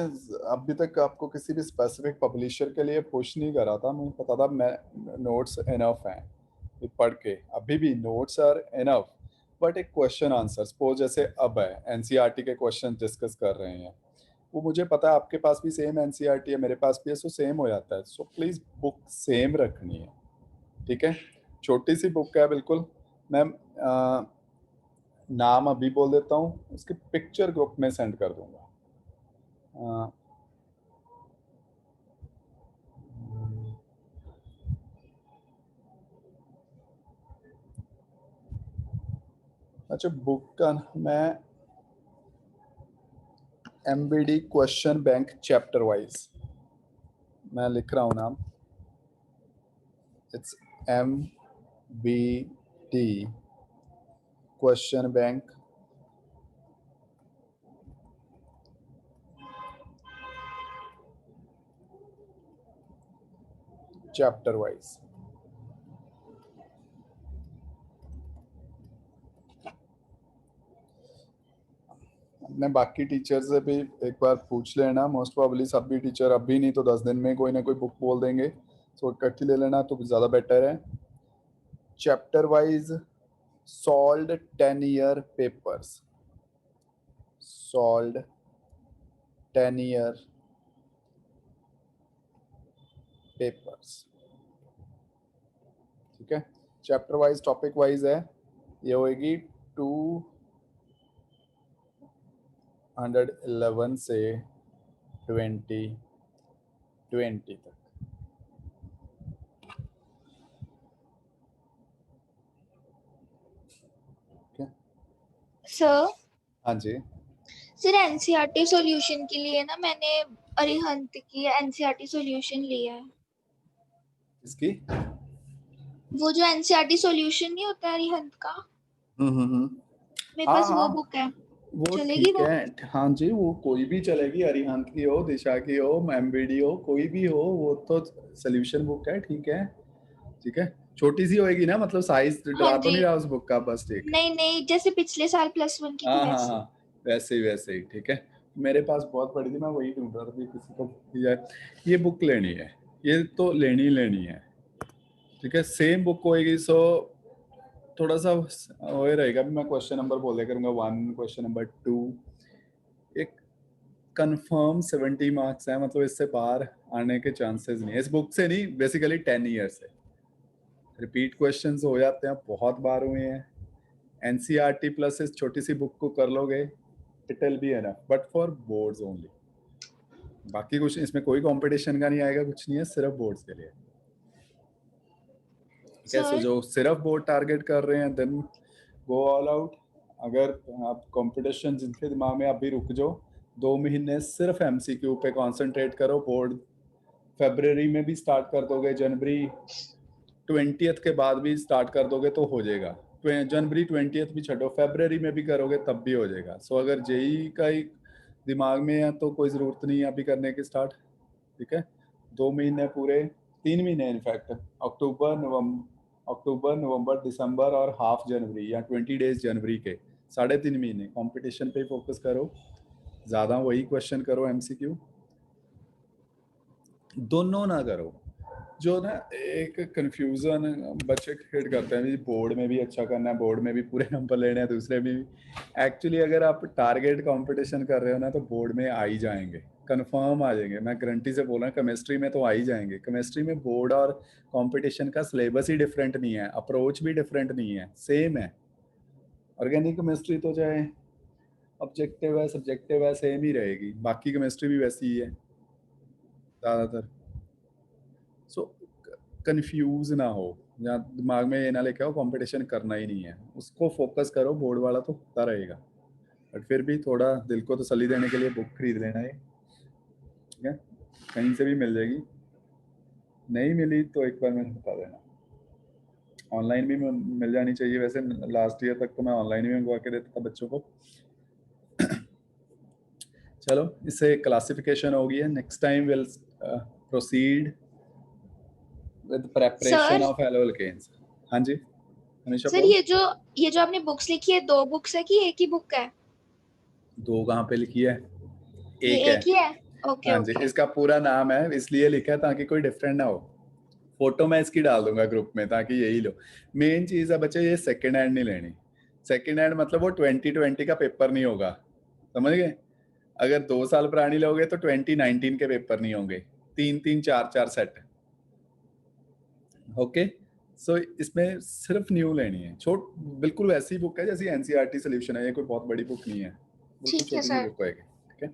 अभी तक आपको किसी भी स्पेसिफिक पब्लिशर के लिए पुश नहीं कर रहा था। मुझे पता था मैं नोट्स इनफ हैं ये पढ़ के, अभी भी नोट्स आर इनफ, बट एक क्वेश्चन आंसर सपोज जैसे अब है एनसीईआरटी के क्वेश्चन डिस्कस कर रहे हैं, वो मुझे पता है आपके पास भी सेम एनसीईआरटी है, मेरे पास भी है, सो सेम हो जाता है। सो प्लीज़ बुक सेम रखनी है, ठीक है? छोटी सी बुक है बिल्कुल। मैं नाम अभी बोल देता हूँ, उसकी पिक्चर ग्रुप में सेंड कर दूंगा, अच्छा बुक का मैं MBD question bank chapter wise मैं लिख रहा हूँ नाम. It's MBD question bank chapter wise. अपने बाकी टीचर से भी एक बार पूछ लेना. मोस्ट प्रोबेबली सभी टीचर अभी नहीं तो 10 दिन में कोई ना कोई बुक बोल देंगे. सो इकट्ठी ले लेना तो ज़्यादा बेटर है. Chapter wise solved 10-year papers. Solved 10-year papers. ठीक है. चैप्टर वाइज टॉपिक वाइज है. ये होएगी 211 से 2020 तक. सर हाँ जी. सर एनसीईआरटी सॉल्यूशन के लिए ना मैंने अरिहंत की एनसीईआरटी सॉल्यूशन लिया है. इसकी वो जो एनसीईआरटी सॉल्यूशन नहीं होता अरिहंत का, मेरे हाँ, पास वो हाँ. बुक है. वो चलेगी ठीक वो? है. हाँ जी, वो कोई भी चलेगी. अरिहंत की हो, दिशा की हो, MBD हो, कोई भी हो, वो तो सोल्यूशन बुक है. ठीक है. ठीक है. छोटी सी होएगी ना, मतलब साइज डरा तो जी. नहीं रहा उस बुक का. बस ठीक. नहीं नहीं, जैसे पिछले साल +1 की थी हाँ हाँ वैसे. हाँ, वैसे ही. ठीक है. मेरे पास बहुत पड़ी थी, मैं वही ढूंढ रहा था कि किसी को ये बुक लेनी है. ये तो लेनी है. ठीक है. सेम बुक होएगी. सो थोड़ा सा वो रहेगा. मैं क्वेश्चन नंबर बोल दिया करूंगा. 1, क्वेश्चन नंबर 2. एक कंफर्म 70 मार्क्स है. मतलब इससे बाहर आने के चांसेस नहीं है इस बुक से. नहीं, बेसिकली 10 ईयर से रिपीट क्वेश्चंस हो जाते हैं. बहुत बार हुए हैं. NCERT प्लस इस छोटी सी बुक को कर लोगे, it will be enough. But for boards only. बाकी कुछ इसमें कोई कंपटीशन का नहीं आएगा. कुछ नहीं है, सिर्फ बोर्ड्स के लिए. कैसे सर जो सिर्फ बोर्ड टारगेट कर रहे हैं, देन गो ऑल आउट. अगर आप कंपटीशन जिनके दिमाग में अभी रुक जाओ, 2 महीने सिर्फ MCQ पे कंसंट्रेट करो. बोर्ड फरवरी में भी स्टार्ट कर दोगे, जनवरी 20th के बाद भी स्टार्ट कर दोगे तो हो जाएगा. जनवरी 20th भी छोड़ो, फरवरी में भी करोगे तब भी हो जाएगा. सो अगर जेई का ही दिमाग में है तो कोई ज़रूरत नहीं है अभी करने की स्टार्ट. ठीक है. 2 महीने पूरे, 3 महीने इनफैक्ट, अक्टूबर, नवंबर, दिसंबर और हाफ जनवरी या 20 डेज जनवरी के, 3.5 महीने कंपटीशन पे फोकस करो. ज़्यादा वही क्वेश्चन करो. MCQ दोनों ना करो. जो ना एक कंफ्यूजन बच्चे क्रिएट करते हैं, बोर्ड में भी अच्छा करना है, बोर्ड में भी पूरे नंबर लेने हैं, दूसरे में भी. एक्चुअली अगर आप टारगेट कंपटीशन कर रहे हो ना तो बोर्ड में आ ही जाएंगे, कंफर्म आ जाएंगे. मैं गारंटी से बोल रहा हूँ. केमिस्ट्री में तो आ ही जाएंगे. केमिस्ट्री में बोर्ड और कंपटीशन का सिलेबस ही डिफरेंट नहीं है, अप्रोच भी डिफरेंट नहीं है, सेम है. ऑर्गेनिक केमिस्ट्री तो चाहे ऑब्जेक्टिव है, सब्जेक्टिव है, सेम ही रहेगी. बाकी केमिस्ट्री भी वैसी ही है ज़्यादातर. सो कंफ्यूज ना हो, या दिमाग में ये ना लेके आओ कंपटीशन करना ही नहीं है. उसको फोकस करो. बोर्ड वाला तो होता रहेगा, बट फिर भी थोड़ा दिल को तसल्ली देने के लिए बुक खरीद लेना है. ठीक है. कहीं से भी मिल जाएगी. नहीं मिली तो एक बार मैं बता देना. ऑनलाइन भी मिल जानी चाहिए. वैसे लास्ट ईयर तक तो मैं ऑनलाइन ही मंगवा के देता था बच्चों को. चलो, इससे क्लासिफिकेशन हो गई है. Next time will proceed with preparation of alkenes. हाँ जी हमेशा. सर ये जो आपने बुक्स लिखी है, 2 बुक्स है कि एक ही बुक है? 2 कहाँ पे लिखी है? ये एक है. एक ही है. ओके हाँ जी. इसका पूरा नाम है, इसलिए लिखा है ताकि कोई डिफरेंट ना हो. फोटो मैं इसकी डाल दूंगा ग्रुप में ताकि यही लो. मेन चीज है बच्चे, ये सेकंड हैंड नहीं लेनी. सेकंड हैंड मतलब वो 2020 का पेपर नहीं होगा, समझ गए? अगर 2 साल पुरानी लोगे तो 2019 के पेपर नहीं होंगे. 3-3, 4-4 सेट. ओके. सो इसमें सिर्फ न्यू लेनी है. बिल्कुल वैसी बुक है जैसी NCERT सोल्यूशन है. ये कोई बहुत बड़ी बुक नहीं है, बिल्कुल ठीक है छोटी सी सर. बुक होगी. ठीक है.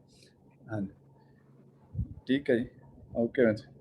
हाँ. ठीक है जी, ओके जी।